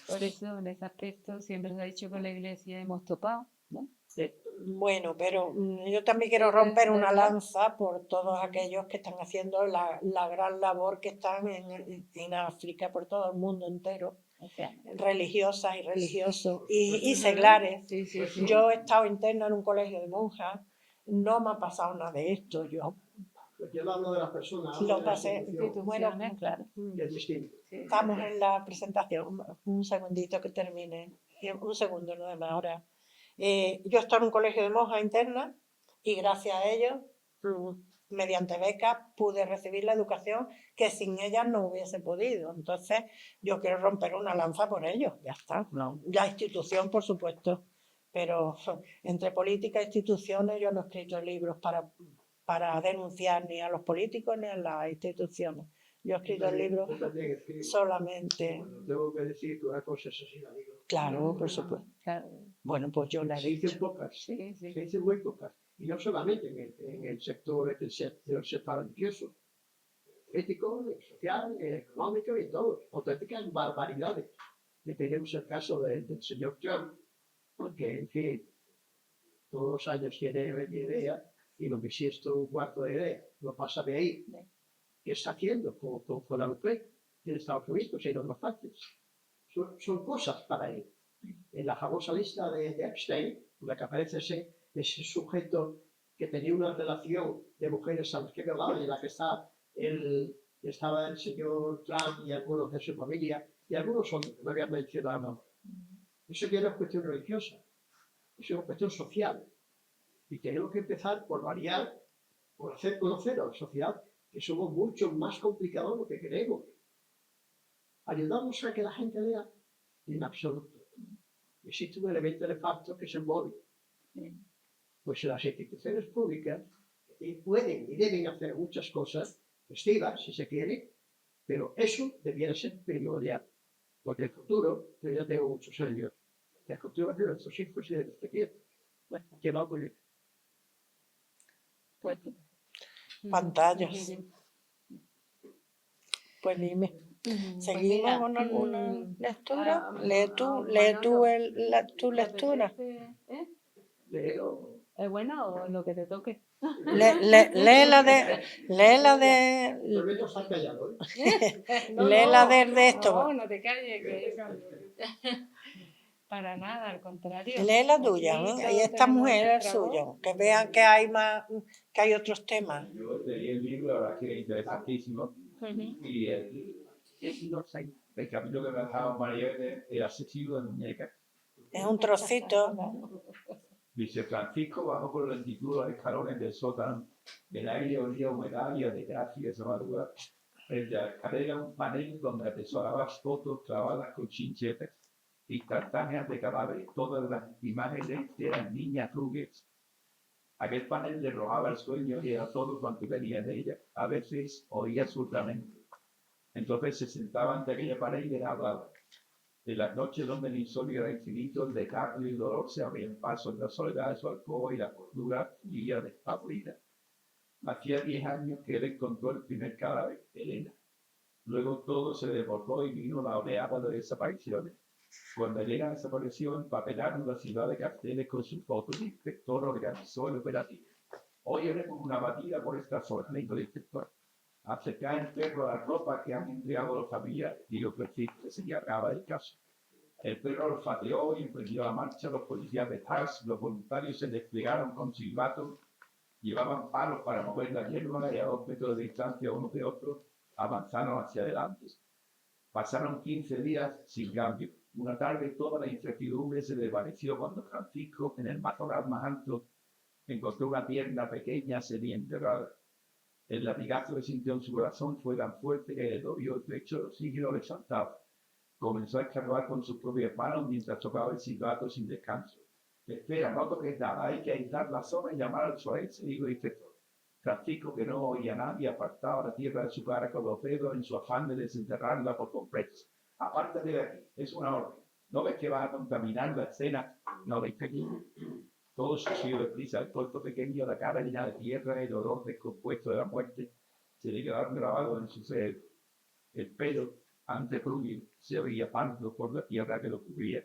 Por eso, en ese aspecto, siempre se ha dicho que la iglesia hemos topado, ¿no? Sí. Bueno, pero yo también quiero romper una lanza por todos aquellos que están haciendo la gran labor que están en África, por todo el mundo entero, religiosas y religiosos y seglares. Sí. Yo he estado interna en un colegio de monjas, no me ha pasado nada de esto. Yo no hablo de las personas, lo pasé. Bueno, claro. es distinto. estamos en la presentación. Un segundito que termine. Un segundo, no más ahora. Yo estaba en un colegio de monjas internas y gracias a ellos, mediante becas, pude recibir la educación que sin ellas no hubiese podido. Entonces, yo quiero romper una lanza por ellos, ya está. No. La institución, por supuesto, pero entre política e instituciones yo no he escrito libros para denunciar ni a los políticos ni a las instituciones. Yo he escrito libros solamente... Tengo que decir que una cosa es así, la digo. Claro, por supuesto. Claro. Bueno, pues yo la he Se dicen dicho. pocas, Sí. se dicen muy pocas. Y no solamente en el sector religioso, ético, social, económico y todo. Auténticas barbaridades. Y tenemos el caso del señor Trump, porque, en fin, todos los años tiene idea, y lo que sí es todo un cuarto de idea, lo pasa de ahí. ¿Qué está haciendo con la mujer en Estados Unidos y en otras partes? Son cosas para él. En la famosa lista de Epstein, la que aparece ese sujeto que tenía una relación de mujeres a las que violaba y en la que estaba el señor Trump y algunos de su familia y algunos son, me habían mencionado. Eso ya no es cuestión religiosa, eso es una cuestión social. Y tenemos que empezar por variar, por hacer conocer a la sociedad que somos mucho más complicados de lo que creemos. ¿Ayudamos a que la gente lea? En absoluto. Existe un elemento de facto que es el móvil. Pues las instituciones públicas pueden y deben hacer muchas cosas festivas, si se quiere, pero eso debiera ser primordial. Porque el futuro, yo ya tengo muchos años, el futuro de nuestros hijos y de nuestros nietos, que va a ocurrir. Pues, Pantallas. Pues dime. ¿Seguimos mira, con alguna lectura? Lee tú bueno, tu ¿te lectura. apetece, Leo. ¿Es bueno o lo que te toque? Léela de Prometo estar callado, ¿eh? léela de esto. No, no te calles, que para nada, al contrario. Lee la tuya, Aquí ¿no? todos Y esta tenemos mujer es nuestra voz. suyo, que vean que hay más, que hay otros temas. Yo leí el libro, la verdad que es interesantísimo. Y el capítulo que me ha dejado María de El asesino de muñecas. Es un trocito. Dice: Francisco bajó por la lentitud los escalones del sótano. El aire olía a humedad y a desgracia esa madrugada. Frente a la escalera un panel donde atesoraban fotos clavadas con chinchetas, instantáneas de cadáveres. Todas las imágenes eran niñas rubias. Aquel panel le robaba el sueño y era todo cuanto venía de ella. A veces oía su lamento. Entonces se sentaba ante aquella pared y le hablaba. De las noches donde el insomnio era infinito, el desgarro y el dolor se abrían paso en la soledad de su alcoba y la cordura guía despavorida. Hacía 10 años que él encontró el primer cadáver, Elena. Luego todo se desbordó y vino la oleada de desapariciones. Cuando Elena desapareció, empapelaron la ciudad de carteles con sus fotos. El inspector organizó el operativo. Hoy haremos una batida por esta zona, dijo el inspector. Acercar el perro a la ropa que han entregado los familiares y los persistes se encargaba del caso. El perro olfateó y emprendió la marcha. Los policías de TARS, los voluntarios se desplegaron con silbatos, llevaban palos para mover la hierba y a 2 metros de distancia unos de otros avanzaron hacia adelante. Pasaron 15 días sin cambio. Una tarde toda la incertidumbre se desvaneció cuando Francisco, en el matorral más alto, encontró una pierna pequeña semienterrada. El latigazo que sintió en su corazón fue tan fuerte que le dolió el pecho, el oxígeno le saltaba. Comenzó a escarbar con sus propias manos mientras tocaba el silbato sin descanso. Espera, no toques nada, hay que aislar la zona y llamar al forense, dijo el inspector. Francisco, que no oía a nadie, apartaba la tierra de su cara con los dedos en su afán de desenterrarla por completo. Apártate de aquí, es una orden. ¿No ves que vas a contaminar la escena? No ves que todo sucedió deprisa, el cuerpo pequeño, la cara llena de tierra, el olor descompuesto de la muerte, se le quedaron grabados en su cerebro. El pelo, antes rubio, se veía pardo por la tierra que lo cubría,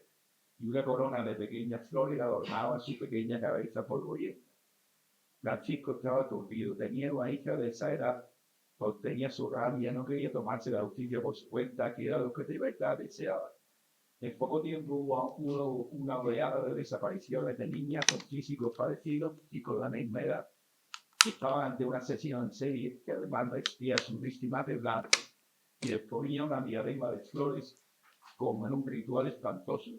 y una corona de pequeñas flores adornaba su pequeña cabeza polvorienta. Francisco estaba aturdido, tenía una hija de esa edad, contenía su rabia, no quería tomarse el auxilio por su cuenta, que era lo que de verdad deseaba. En poco tiempo hubo una oleada de desapariciones de niñas con físicos parecidos y con la misma edad. Estaban ante un asesino en serie que además vestía su vestimenta blanca y les ponía una diadema de flores como en un ritual espantoso.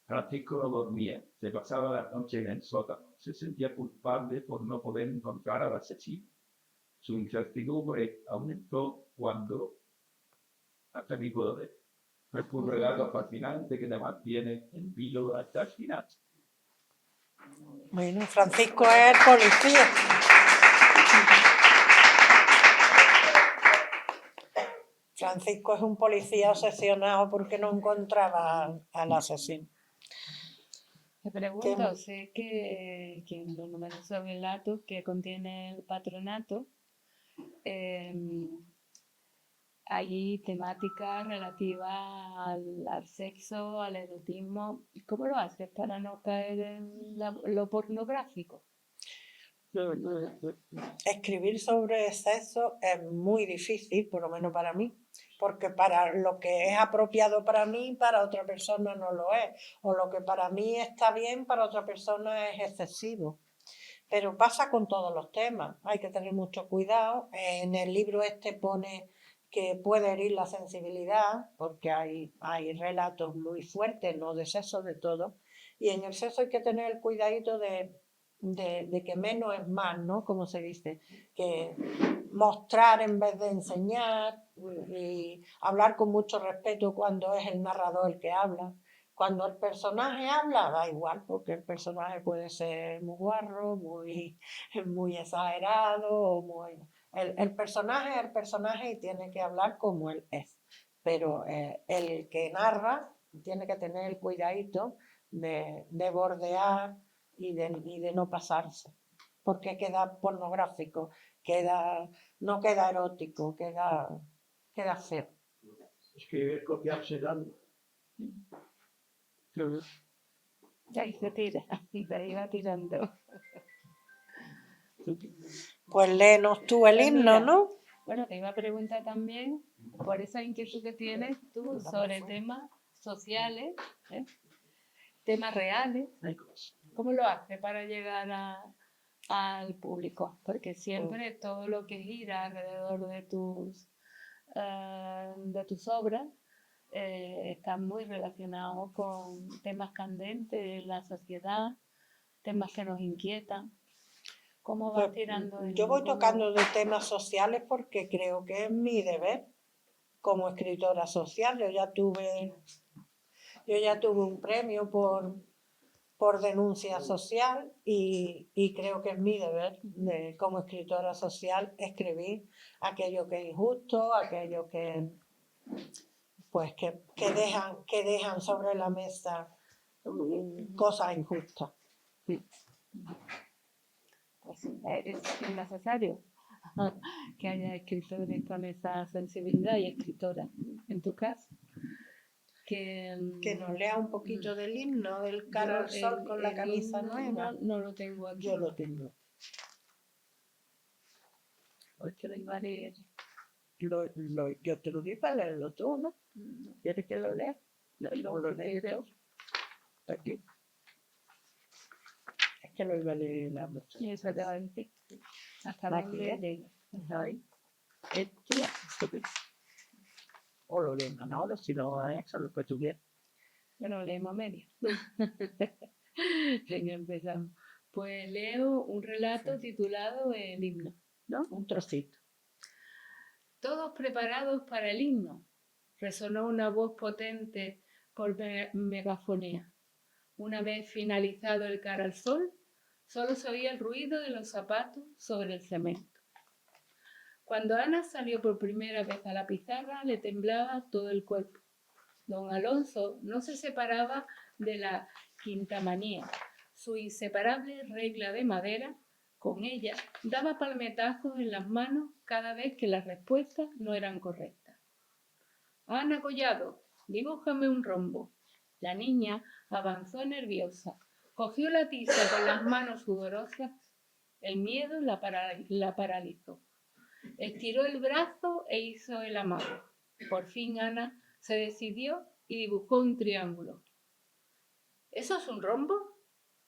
Francisco no dormía, se pasaba la noche en el sótano, se sentía culpable por no poder encontrar al asesino. Su incertidumbre aumentó cuando hasta mi poder. Es un relato fascinante que le mantiene en vilo hasta el final. Bueno, Francisco es policía. Francisco es un policía obsesionado porque no encontraba al asesino. Te pregunto, sé que en los numerosos relatos que contiene el patronato hay temáticas relativas al sexo, al erotismo. ¿Cómo lo haces para no caer en lo pornográfico? Escribir sobre sexo es muy difícil, por lo menos para mí, porque para lo que es apropiado para mí, para otra persona no lo es, o lo que para mí está bien, para otra persona es excesivo. Pero pasa con todos los temas, hay que tener mucho cuidado. En el libro este pone que puede herir la sensibilidad, porque hay relatos muy fuertes, no de sexo, de todo, y en el sexo hay que tener el cuidadito de que menos es más, ¿no? Como se dice, que mostrar en vez de enseñar, y hablar con mucho respeto cuando es el narrador el que habla. Cuando el personaje habla, da igual, porque el personaje puede ser muy guarro, muy exagerado, o muy... El personaje es el personaje y tiene que hablar como él es. Pero el que narra tiene que tener el cuidadito de bordear y de no pasarse. Porque queda pornográfico, no queda erótico, queda feo. Escribir, copiarse, dando. Ya ahí se tira, y se iba tirando. Pues léenos tú el Pues himno, mira, ¿no? Bueno, te iba a preguntar también por esa inquietud que tienes tú sobre temas sociales, ¿eh? Temas reales. ¿Cómo lo haces para llegar al público? Porque siempre todo lo que gira alrededor de tus obras está muy relacionado con temas candentes de la sociedad, temas que nos inquietan. ¿Cómo vas Pues, tirando? yo voy tocando de temas sociales porque creo que es mi deber como escritora social. Yo ya tuve un premio por denuncia social y creo que es mi deber como escritora social escribir aquello que es injusto, aquello pues que dejan sobre la mesa cosas injustas. Pues es necesario que haya escritores con esa sensibilidad y escritoras, en tu caso. Que nos lea un poquito del himno del Cara al Sol con la camisa himno nueva. No lo tengo aquí. Yo lo tengo. Hoy te lo iba a leer. Yo te lo di para leerlo tú, ¿no? ¿Quieres que lo lea? No lo leo. Aquí. Es que lo iba a leer en la noche. Y eso te va a decir. Hasta dónde llega. Ahí. O lo leen ahora, si no, eso es lo que tuviera. Bueno, leemos medio. Venga, empezamos. Pues leo un relato titulado El himno, ¿no? Un trocito. Todos preparados para el himno. Resonó una voz potente por megafonía. Una vez finalizado el cara al sol, solo se oía el ruido de los zapatos sobre el cemento. Cuando Ana salió por primera vez a la pizarra, le temblaba todo el cuerpo. Don Alonso no se separaba de la quintamanía, su inseparable regla de madera. Con ella daba palmetazos en las manos cada vez que las respuestas no eran correctas. Ana Collado, dibújame un rombo. La niña avanzó nerviosa, cogió la tiza con las manos sudorosas. El miedo la paralizó. Estiró el brazo e hizo el amago. Por fin Ana se decidió y dibujó un triángulo. ¿Eso es un rombo?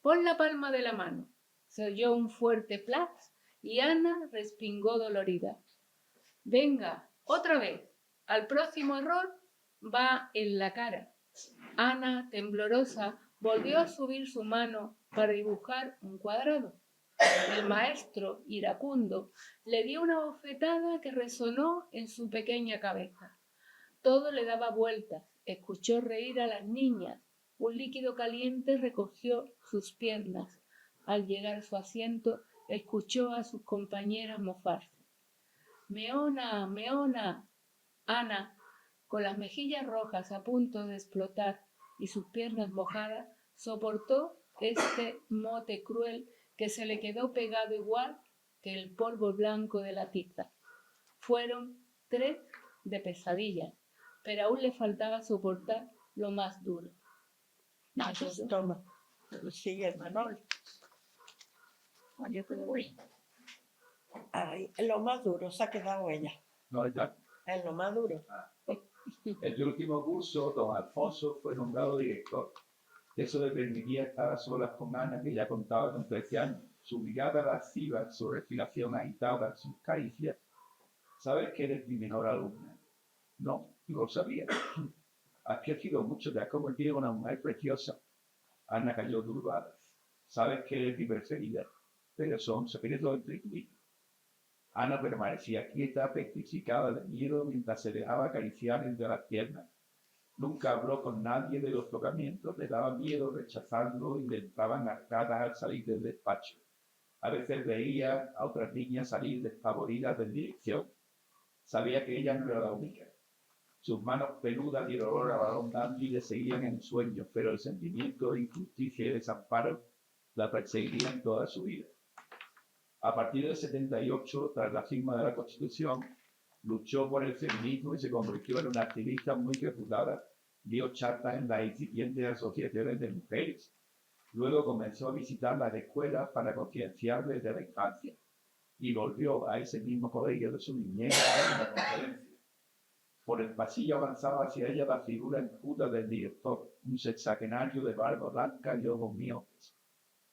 Pon la palma de la mano. Se oyó un fuerte plas y Ana respingó dolorida. Venga, otra vez. Al próximo error va en la cara. Ana, temblorosa, volvió a subir su mano para dibujar un cuadrado. El maestro, iracundo, le dio una bofetada que resonó en su pequeña cabeza. Todo le daba vueltas. Escuchó reír a las niñas. Un líquido caliente recogió sus piernas. Al llegar a su asiento, escuchó a sus compañeras mofarse. ¡Meona, meona! Ana, con las mejillas rojas a punto de explotar y sus piernas mojadas, soportó este mote cruel que se le quedó pegado igual que el polvo blanco de la tiza. Fueron 3 de pesadilla, pero aún le faltaba soportar lo más duro. Toma, sigue Manol. Ay, lo más duro se ha quedado ella. No, ya. Es lo más duro. En el último curso, don Alfonso fue nombrado director. Eso le permitía estar a solas con Ana, que ya contaba con 13 años. Su mirada lasciva, su respiración agitada, sus caricias. ¿Sabes que eres mi mejor alumna? No, lo sabía. Has crecido mucho, te has convertido en una mujer preciosa. Ana cayó turbada. Sabes que eres mi preferida, pero son secretos entre tú y yo. Ana permanecía quieta, petrificada de miedo, mientras se dejaba acariciar entre las piernas. Nunca habló con nadie de los tocamientos, le daba miedo rechazarlo y le entraban arcadas al salir del despacho. A veces veía a otras niñas salir despavoridas de dirección. Sabía que ella no era la única. Sus manos peludas y el olor a balón dandy le seguían en sueños, pero el sentimiento de injusticia y desamparo la perseguirían toda su vida. A partir del 78, tras la firma de la Constitución, luchó por el feminismo y se convirtió en una activista muy reputada. Dio charlas en las incipientes asociaciones de mujeres. Luego comenzó a visitar las escuelas para concienciarles de la infancia y volvió a ese mismo colegio de su niñez a dar una conferencia. Por el pasillo avanzaba hacia ella la figura enjuta del director, un sexagenario de barba blanca y ojos miopes.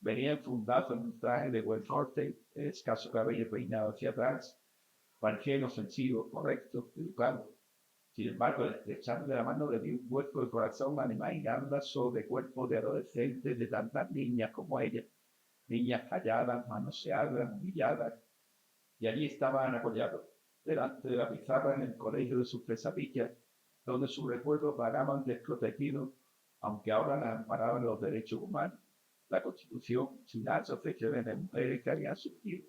Venía enfundado en un traje de buen corte, escaso cabello peinado hacia atrás, parecía inofensivo, correcto, educado. Sin embargo, el estrecharle la mano le dio un vuelco de corazón al imaginarla sobre cuerpos de adolescentes de tantas niñas como ella, niñas calladas, manoseadas, humilladas. Y allí estaba Ana Collado, delante de la pizarra en el colegio de sus pesadillas, donde sus recuerdos vagaban desprotegidos, aunque ahora la amparaban los derechos humanos, la Constitución y las asociaciones de mujeres que habían surgido,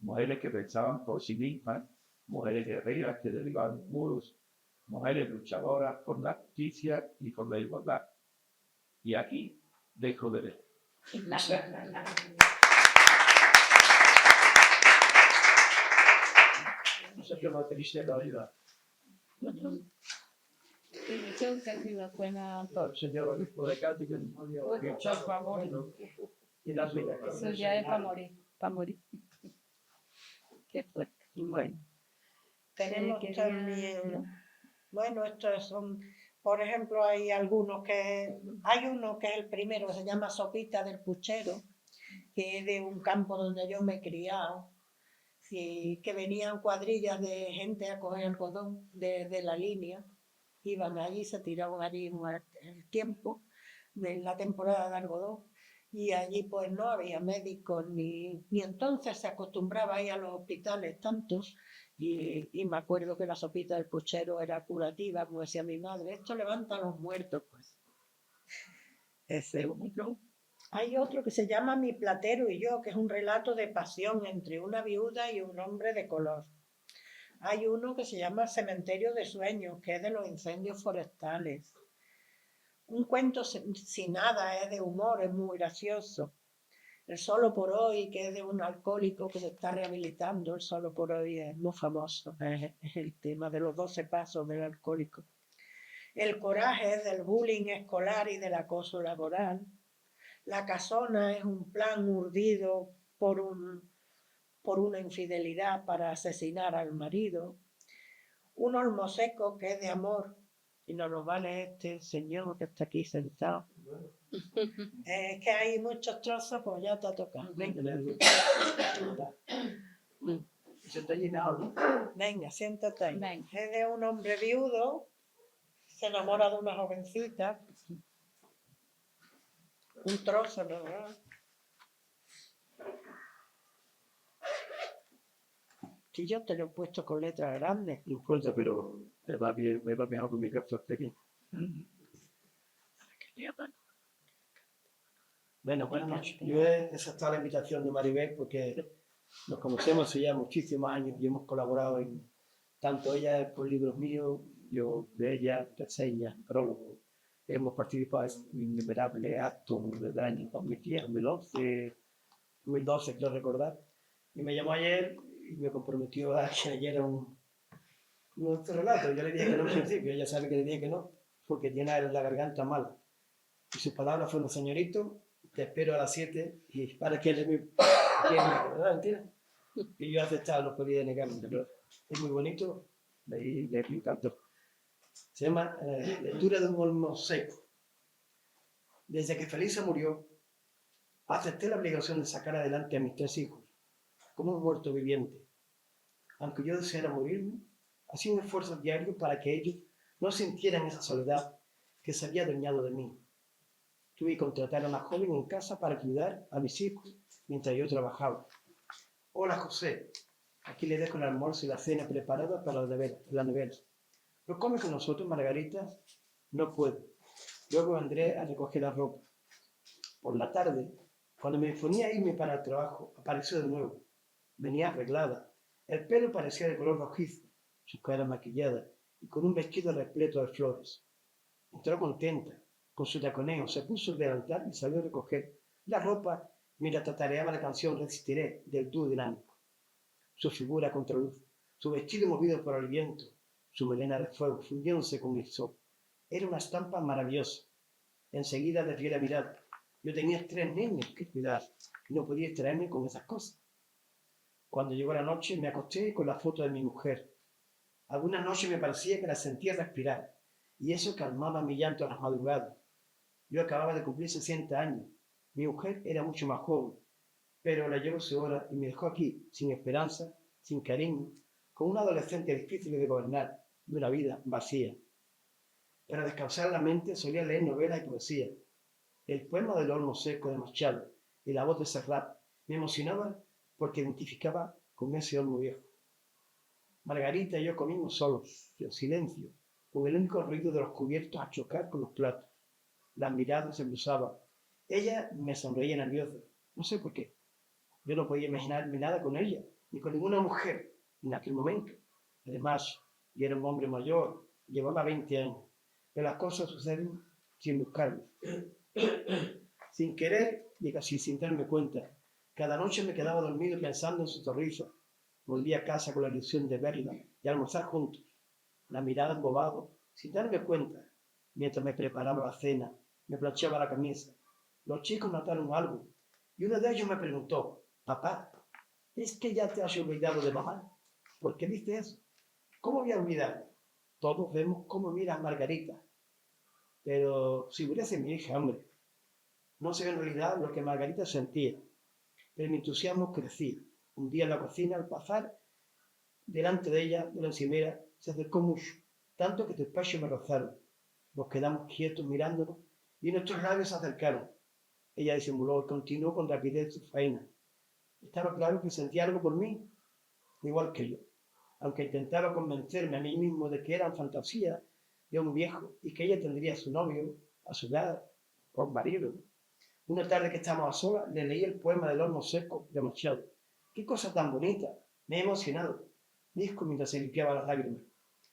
mujeres que pensaban por sí mismas, mujeres guerreras que derribaban muros, mujeres luchadoras por la justicia y por la igualdad. Y aquí dejo de ver. No sé qué más triste de la vida. Tengo que decir la buena El señor obispo de Cádiz, que no había por favor. y las vidas. Eso ya es para morir, para morir. Qué fuerte. Bueno. Tenemos quería- también, bueno, estos son, por ejemplo, hay algunos que, hay uno que es el primero, que se llama Sopita del Puchero, que es de un campo donde yo me he criado, y que venían cuadrillas de gente a coger algodón de la línea, iban allí, se tiraban allí el tiempo de la temporada de algodón, y allí pues no había médicos, ni entonces se acostumbraba a ir a los hospitales tantos, y me acuerdo que la sopita del puchero era curativa, como decía mi madre, esto levanta a los muertos, pues. Ese es uno. Hay otro que se llama Mi platero y yo, que es un relato de pasión entre una viuda y un hombre de color. Hay uno que se llama Cementerio de Sueños, que es de los incendios forestales. Un cuento sin nada, es de humor, es muy gracioso. El Solo por Hoy, que es de un alcohólico que se está rehabilitando, el Solo por Hoy es muy famoso, es el tema de los 12 pasos del alcohólico. El Coraje es del bullying escolar y del acoso laboral. La Casona es un plan urdido por una infidelidad para asesinar al marido. Un olmo seco que es de amor, y no nos vale este señor que está aquí sentado. Es que hay muchos trozos, pues ya te ha tocado. Venga, Se está llenado, ¿no? venga, siéntate ahí. Venga. Es de un hombre viudo, se enamora de una jovencita. Un trozo, ¿no? Si yo te lo he puesto con letras grandes. No importa, pero me va bien, me va mejor con mi casa pequeño. Bueno, buenas noches. Yo he aceptado la invitación de Maribel porque nos conocemos hace ya muchísimos años y hemos colaborado en tanto ella por libros míos, yo de ella, reseñas, prólogos. Hemos participado en innumerables actos desde el año 2010, 2011, 2012, quiero recordar. Y me llamó ayer y me comprometió a que leyera un relato. Yo le dije que no al principio, ella sabe que le dije que no, porque tiene la garganta mala. Y sus palabras fueron: señorito, te espero a las 7 y para que él me... ¿No entiendes? Y yo he aceptado, no podía negarme, pero es muy bonito me encantó. Se llama Lectura de un olmo seco. Desde que Felisa murió, acepté la obligación de sacar adelante a mis 3 hijos, como un muerto viviente. Aunque yo deseara morirme, hacía un esfuerzo diario para que ellos no sintieran esa soledad que se había adueñado de mí. Tuve que contratar a una joven en casa para cuidar a mis hijos mientras yo trabajaba. Hola, José. Aquí le dejo el almuerzo y la cena preparada para la nevera. ¿Lo come con nosotros, Margarita? No puedo. Luego vendré a recoger la ropa. Por la tarde, cuando me disponía a irme para el trabajo, apareció de nuevo. Venía arreglada. El pelo parecía de color rojizo, su cara maquillada y con un vestido repleto de flores. Entró contenta, con su taconeo, se puso el delantal y salió a recoger la ropa mientras tatareaba la canción Resistiré del dúo dinámico. Su figura contra luz, su vestido movido por el viento, su melena de fuego fundiéndose con el sol. Era una estampa maravillosa. Enseguida desvié la mirada. Yo tenía 3 niños que cuidar y no podía distraerme con esas cosas. Cuando llegó la noche me acosté con la foto de mi mujer. Algunas noches me parecía que la sentía respirar y eso calmaba mi llanto a las madrugadas. Yo acababa de cumplir 60 años. Mi mujer era mucho más joven, pero la llevó su hora y me dejó aquí, sin esperanza, sin cariño, con una adolescente difícil de gobernar y una vida vacía. Para descansar la mente solía leer novelas y poesía. El poema del olmo seco de Machado y la voz de Serrat me emocionaban porque identificaba con ese olmo viejo. Margarita y yo comimos solos, en silencio, con el único ruido de los cubiertos a chocar con los platos. Las miradas se cruzaban. Ella me sonreía nerviosa, no sé por qué. Yo no podía imaginarme nada con ella, ni con ninguna mujer, en aquel momento. Además, yo era un hombre mayor, llevaba 20 años, pero las cosas suceden sin buscarme. Sin querer y casi sin darme cuenta, cada noche me quedaba dormido pensando en su sonrisa. Volví a casa con la ilusión de verla y almorzar juntos. La mirada embobada, sin darme cuenta, mientras me preparaba la cena, me planchaba la camisa. Los chicos notaron algo y uno de ellos me preguntó: papá, ¿es que ya te has olvidado de mamá? ¿Por qué dices eso? ¿Cómo voy a olvidar? Todos vemos cómo mira a Margarita. Pero si hubiera sido mi hija, hombre. No sé en realidad lo que Margarita sentía, pero mi entusiasmo crecía. Un día en la cocina, al pasar delante de ella, de la encimera, se acercó mucho, tanto que tus pechos me rozaron. Nos quedamos quietos mirándonos y nuestros labios se acercaron. Ella disimuló y continuó con rapidez su faena. Estaba claro que sentía algo por mí, igual que yo, aunque intentaba convencerme a mí mismo de que eran fantasías de un viejo y que ella tendría a su novio, a su edad, o marido. Una tarde que estábamos a solas, le leí el poema del olmo seco de Machado. ¡Qué cosa tan bonita! Me he emocionado, dijo mientras se limpiaba las lágrimas.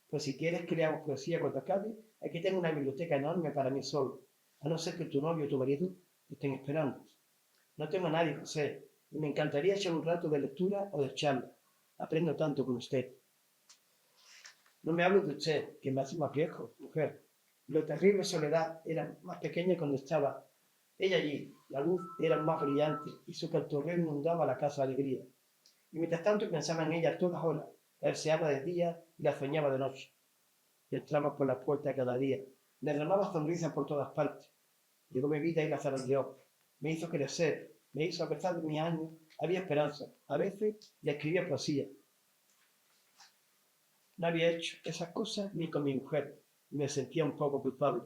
Pues si quieres que leamos poesía cuando acabe, aquí tengo una biblioteca enorme para mí solo, a no ser que tu novio o tu marido te estén esperando. No tengo a nadie, José, y me encantaría echar un rato de lectura o de charla. Aprendo tanto con usted. No me hables de usted, que me hace más viejo, mujer. La terrible soledad era más pequeña cuando estaba ella allí. La luz era más brillante y su cantorreo inundaba la casa de alegría. Y mientras tanto pensaba en ella a todas horas. La deseaba de día y la soñaba de noche. Y entraba por la puerta cada día. Derramaba sonrisas por todas partes. Llegó mi vida y la zarandeó. Me hizo crecer. Me hizo, a pesar de mis años, había esperanza. A veces le escribía poesía. No había hecho esas cosas ni con mi mujer. Y me sentía un poco culpable,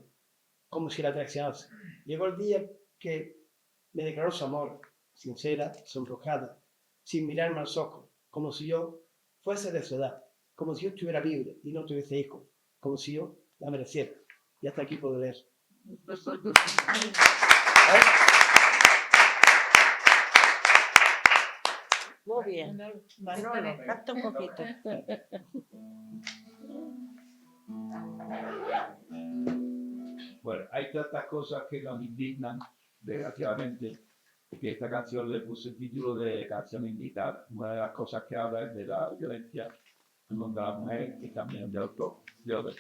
como si la traicionase. Llegó el día que me declaró su amor, sincera, sonrojada, sin mirarme a los ojos, como si yo fuese de su edad, como si yo estuviera libre y no tuviese hijos, como si yo la mereciera. Y hasta aquí puedo leer. Muy bien. Manolo, canta un poquito. Bueno, hay tantas cosas que nos indignan, desgraciadamente, que esta canción le puse el título de Canción Indignada. Una de las cosas que habla es de la violencia contra la mujer y también de los hombres.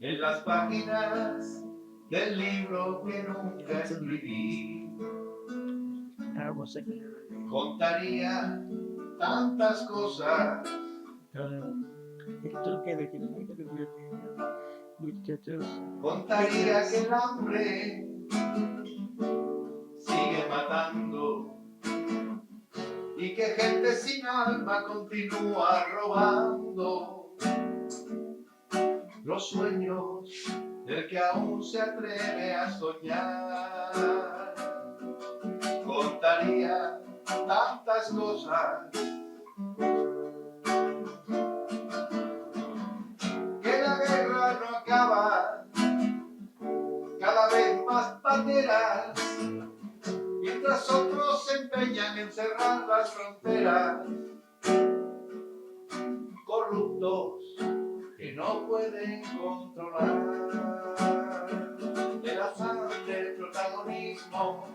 En las páginas del libro que nunca escribí, contaría tantas cosas. Contaría que el hambre sigue matando y que gente sin alma continúa robando los sueños del que aún se atreve a soñar. Contaría tantas cosas que la guerra no acaba, cada vez más banderas, mientras otros se empeñan en cerrar las fronteras, corruptos que no pueden controlar el afán del protagonismo,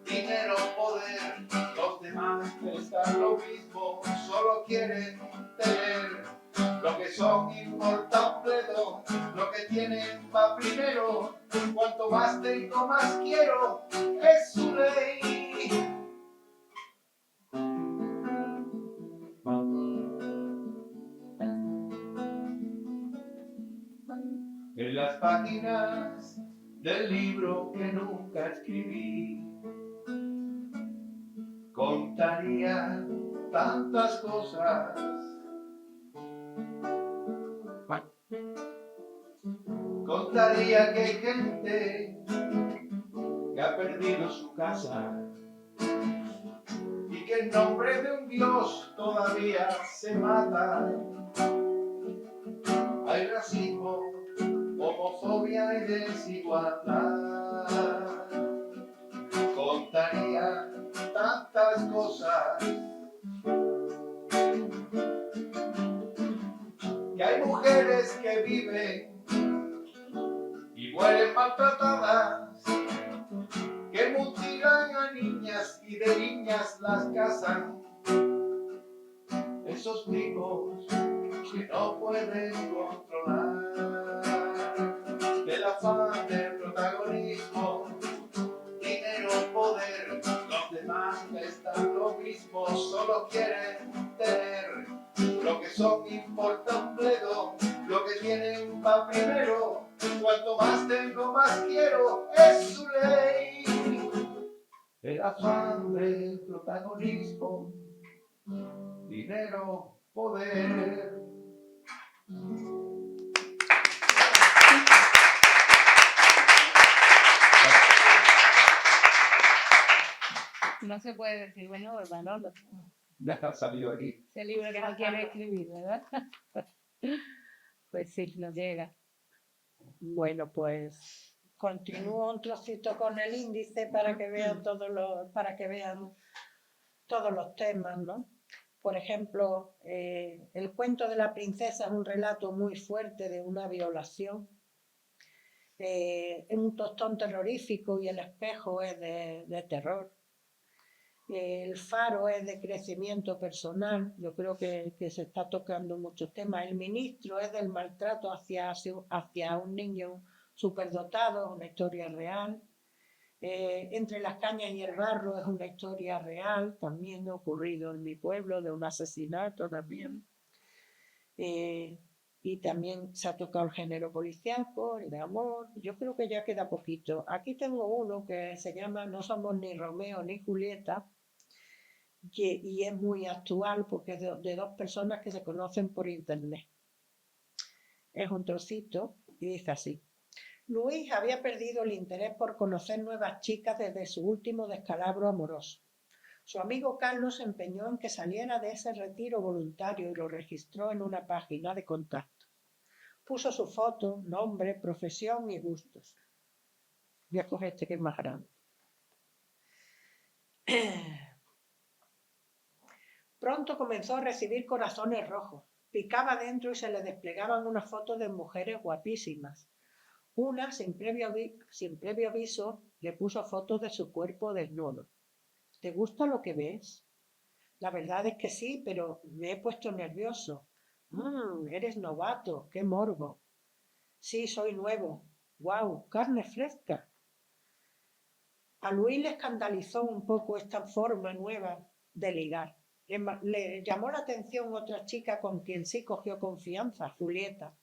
dinero, poder, los demás están lo mismo, solo quieren tener lo que son inmortales, lo que tienen va primero, cuanto más tengo más quiero, es su ley. En las páginas del libro que nunca escribí, contaría tantas cosas. Contaría que hay gente que ha perdido su casa y que en nombre de un Dios todavía se mata. Hay racismo, homofobia y desigualdad. Contaría tantas cosas. Que hay mujeres que viven y mueren maltratadas, que mutilan a niñas y de niñas las casan. Esos vivos que no pueden controlar el afán del protagonismo, dinero, poder, los demás están lo mismo, solo quieren tener lo que son importantes, lo que tienen va primero, cuanto más tengo más quiero, es su ley. El afán del protagonismo, dinero, poder. No se puede decir, bueno, Manolo, Ya ha salido aquí. ese libro que no quiere escribir, ¿verdad? Pues sí, nos llega. Bueno, pues continúo un trocito con el índice para que vean todos los temas, ¿no? Por ejemplo, el cuento de la princesa es un relato muy fuerte de una violación. Es un tostón terrorífico y el espejo es de terror. El faro es de crecimiento personal, yo creo que se está tocando muchos temas. El ministro es del maltrato hacia un niño superdotado, una historia real. Entre las cañas y el barro es una historia real, también ha ocurrido en mi pueblo, de un asesinato también. Y también se ha tocado el género policíaco, el de amor. Yo creo que ya queda poquito. Aquí tengo uno que se llama No somos ni Romeo ni Julieta, y es muy actual porque es de dos personas que se conocen por internet. Es un trocito y dice así: Luis había perdido el interés por conocer nuevas chicas desde su último descalabro amoroso. Su amigo Carlos se empeñó en que saliera de ese retiro voluntario y lo registró en una página de contacto. Puso su foto, nombre, profesión y gustos. Voy a coger este que es más grande. Pronto comenzó a recibir corazones rojos. Picaba dentro y se le desplegaban unas fotos de mujeres guapísimas. Una, sin previo aviso, le puso fotos de su cuerpo desnudo. ¿Te gusta lo que ves? La verdad es que sí, pero me he puesto nervioso. Eres novato, qué morbo. Sí, soy nuevo. ¡Guau! Carne fresca. A Luis le escandalizó un poco esta forma nueva de ligar. Le llamó la atención otra chica con quien sí cogió confianza, Julieta.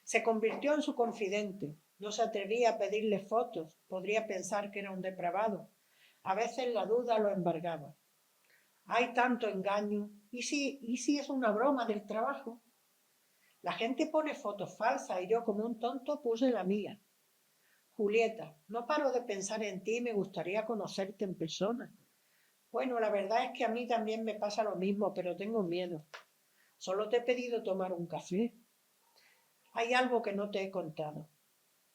Se convirtió en su confidente. No se atrevía a pedirle fotos. Podría pensar que era un depravado. A veces la duda lo embargaba. Hay tanto engaño. ¿Y si es una broma del trabajo? La gente pone fotos falsas y yo como un tonto puse la mía. Julieta, no paro de pensar en ti y me gustaría conocerte en persona. Bueno, la verdad es que a mí también me pasa lo mismo, pero tengo miedo. Solo te he pedido tomar un café. Hay algo que no te he contado,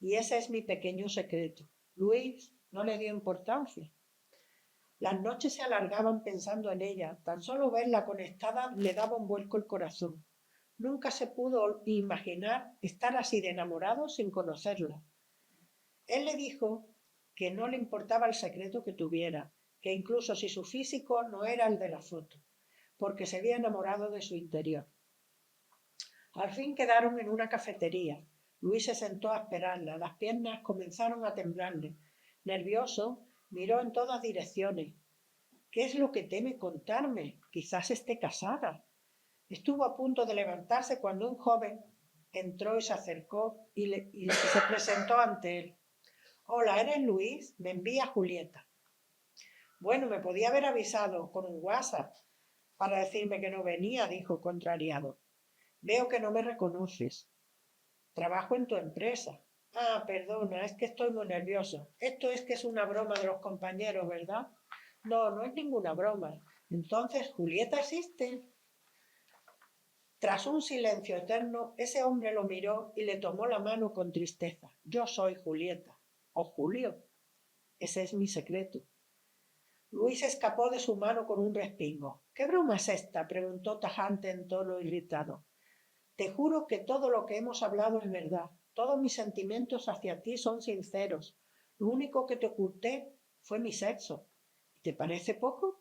y ese es mi pequeño secreto. Luis no le dio importancia. Las noches se alargaban pensando en ella. Tan solo verla conectada le daba un vuelco el corazón. Nunca se pudo imaginar estar así de enamorado sin conocerla. Él le dijo que no le importaba el secreto que tuviera, que incluso si su físico no era el de la foto, porque se había enamorado de su interior. Al fin quedaron en una cafetería. Luis se sentó a esperarla. Las piernas comenzaron a temblarle. Nervioso, miró en todas direcciones. ¿Qué es lo que teme contarme? Quizás esté casada. Estuvo a punto de levantarse cuando un joven entró y se acercó y se presentó ante él. Hola, ¿eres Luis? Me envía Julieta. Bueno, me podía haber avisado con un WhatsApp para decirme que no venía, dijo contrariado. Veo que no me reconoces. Trabajo en tu empresa. Ah, perdona, es que estoy muy nervioso. Esto es que es una broma de los compañeros, ¿verdad? No, no es ninguna broma. Entonces, ¿Julieta existe? Tras un silencio eterno, ese hombre lo miró y le tomó la mano con tristeza. Yo soy Julieta, o Julio. Ese es mi secreto. Luis escapó de su mano con un respingo. ¿Qué broma es esta? Preguntó tajante en tono irritado. Te juro que todo lo que hemos hablado es verdad. Todos mis sentimientos hacia ti son sinceros. Lo único que te oculté fue mi sexo. ¿Te parece poco?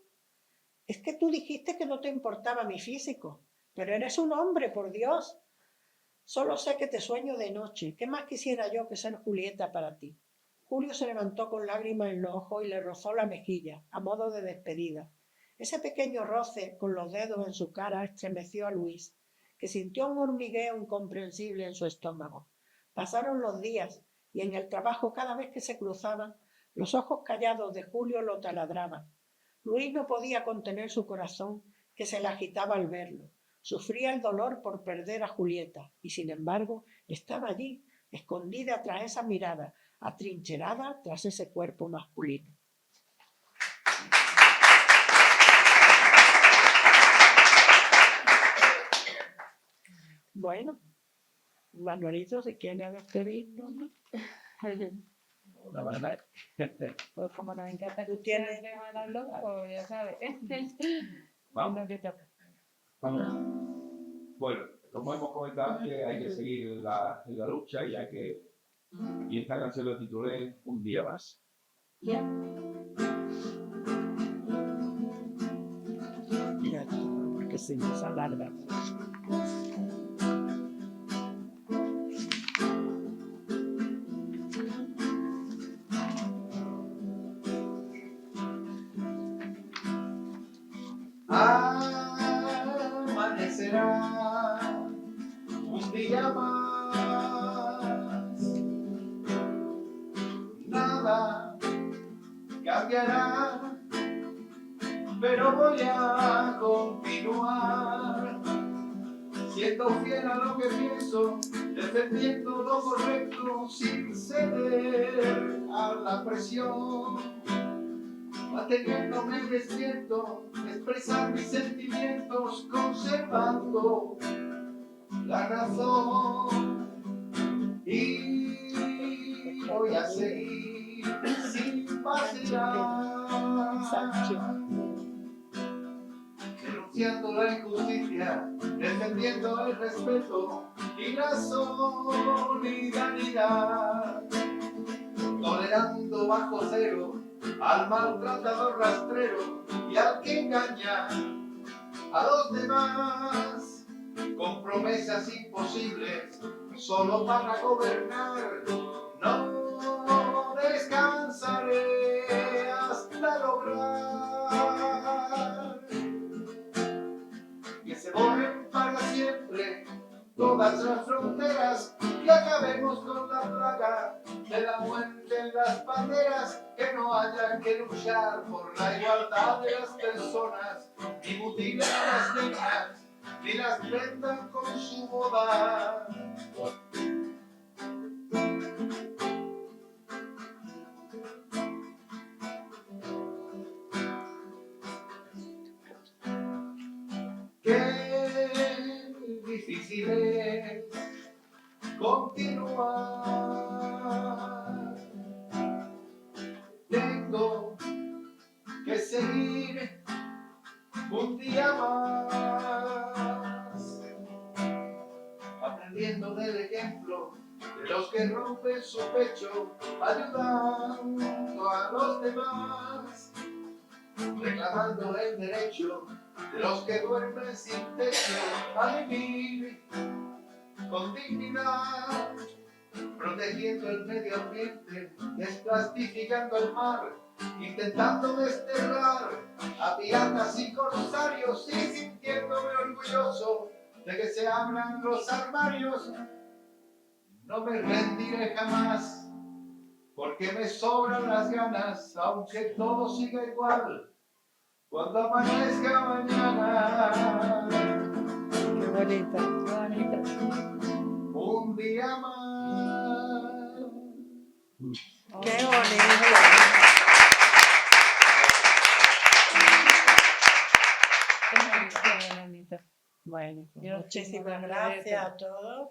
Es que tú dijiste que no te importaba mi físico. Pero eres un hombre, por Dios. Solo sé que te sueño de noche. ¿Qué más quisiera yo que ser Julieta para ti? Julio se levantó con lágrimas en los ojos y le rozó la mejilla, a modo de despedida. Ese pequeño roce con los dedos en su cara estremeció a Luis, que sintió un hormigueo incomprensible en su estómago. Pasaron los días y en el trabajo cada vez que se cruzaban, los ojos callados de Julio lo taladraban. Luis no podía contener su corazón, que se le agitaba al verlo. Sufría el dolor por perder a Julieta y, sin embargo, estaba allí, escondida tras esa mirada, atrincherada tras ese cuerpo masculino. Bueno, Manuelito, si quiere despedirnos, ¿no? La verdad. Pues como nos encanta que Tú tienes- ustedes hablarlo, pues ya sabes. Vamos. Es lo que toca. Vamos. Bueno, como hemos comentado, que hay que seguir en la lucha y hay que. Y esta canción lo titulé Un día más. Ya, porque se nos alarga. Amanecerá un día más, nada cambiará, pero voy a continuar, siendo fiel a lo que pienso, defendiendo lo correcto sin ceder a la presión. Manteniéndome despierto, expresar mis sentimientos, conservando la razón. Y voy a seguir sin vacilar, denunciando la injusticia, defendiendo el respeto y la solidaridad, tolerando bajo cero al maltratador rastrero y al que engaña a los demás, con promesas imposibles, solo para gobernar. No descansaré hasta lograr que se borren para siempre todas las fronteras, que acabemos con la plaga de la muerte en las banderas, que no haya que luchar por la igualdad de las personas, ni mutilen a las niñas, ni las vendan con su boda. Qué difícil es continuar. Tengo que seguir un día más, aprendiendo del ejemplo de los que rompen su pecho, ayudando a los demás, reclamando el derecho de los que duermen sin techo a vivir con dignidad, protegiendo el medio ambiente, desplastificando el mar, intentando desterrar a piratas y corsarios, y sintiéndome orgulloso de que se abran los armarios. No me rendiré jamás, porque me sobran las ganas, aunque todo siga igual cuando amanezca mañana. Qué bonito. Qué bonito. Un día más. Qué bonito. Qué bonito. Bueno, pues Yo muchísimas estoy muy gracias a todos.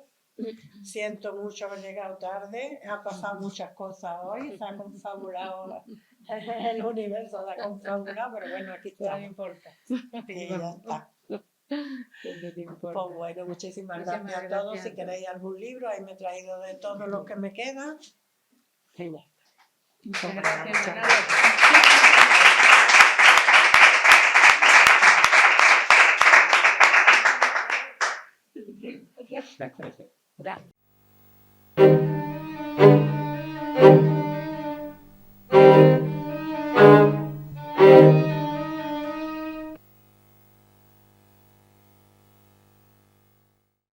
Siento mucho haber llegado tarde. Han pasado muchas cosas hoy. Se ha confabulado el universo, se ha confabulado, pero bueno, aquí No estamos. importa. Y ya está. No te importa. Pues bueno, muchísimas Muchísimas gracias a todos. gracias a Si todos. queréis algún libro, ahí me he traído de todos los que me quedan. Y ya. Muchas Pues gracias, muchas Manolo. Perfecto. Gracias.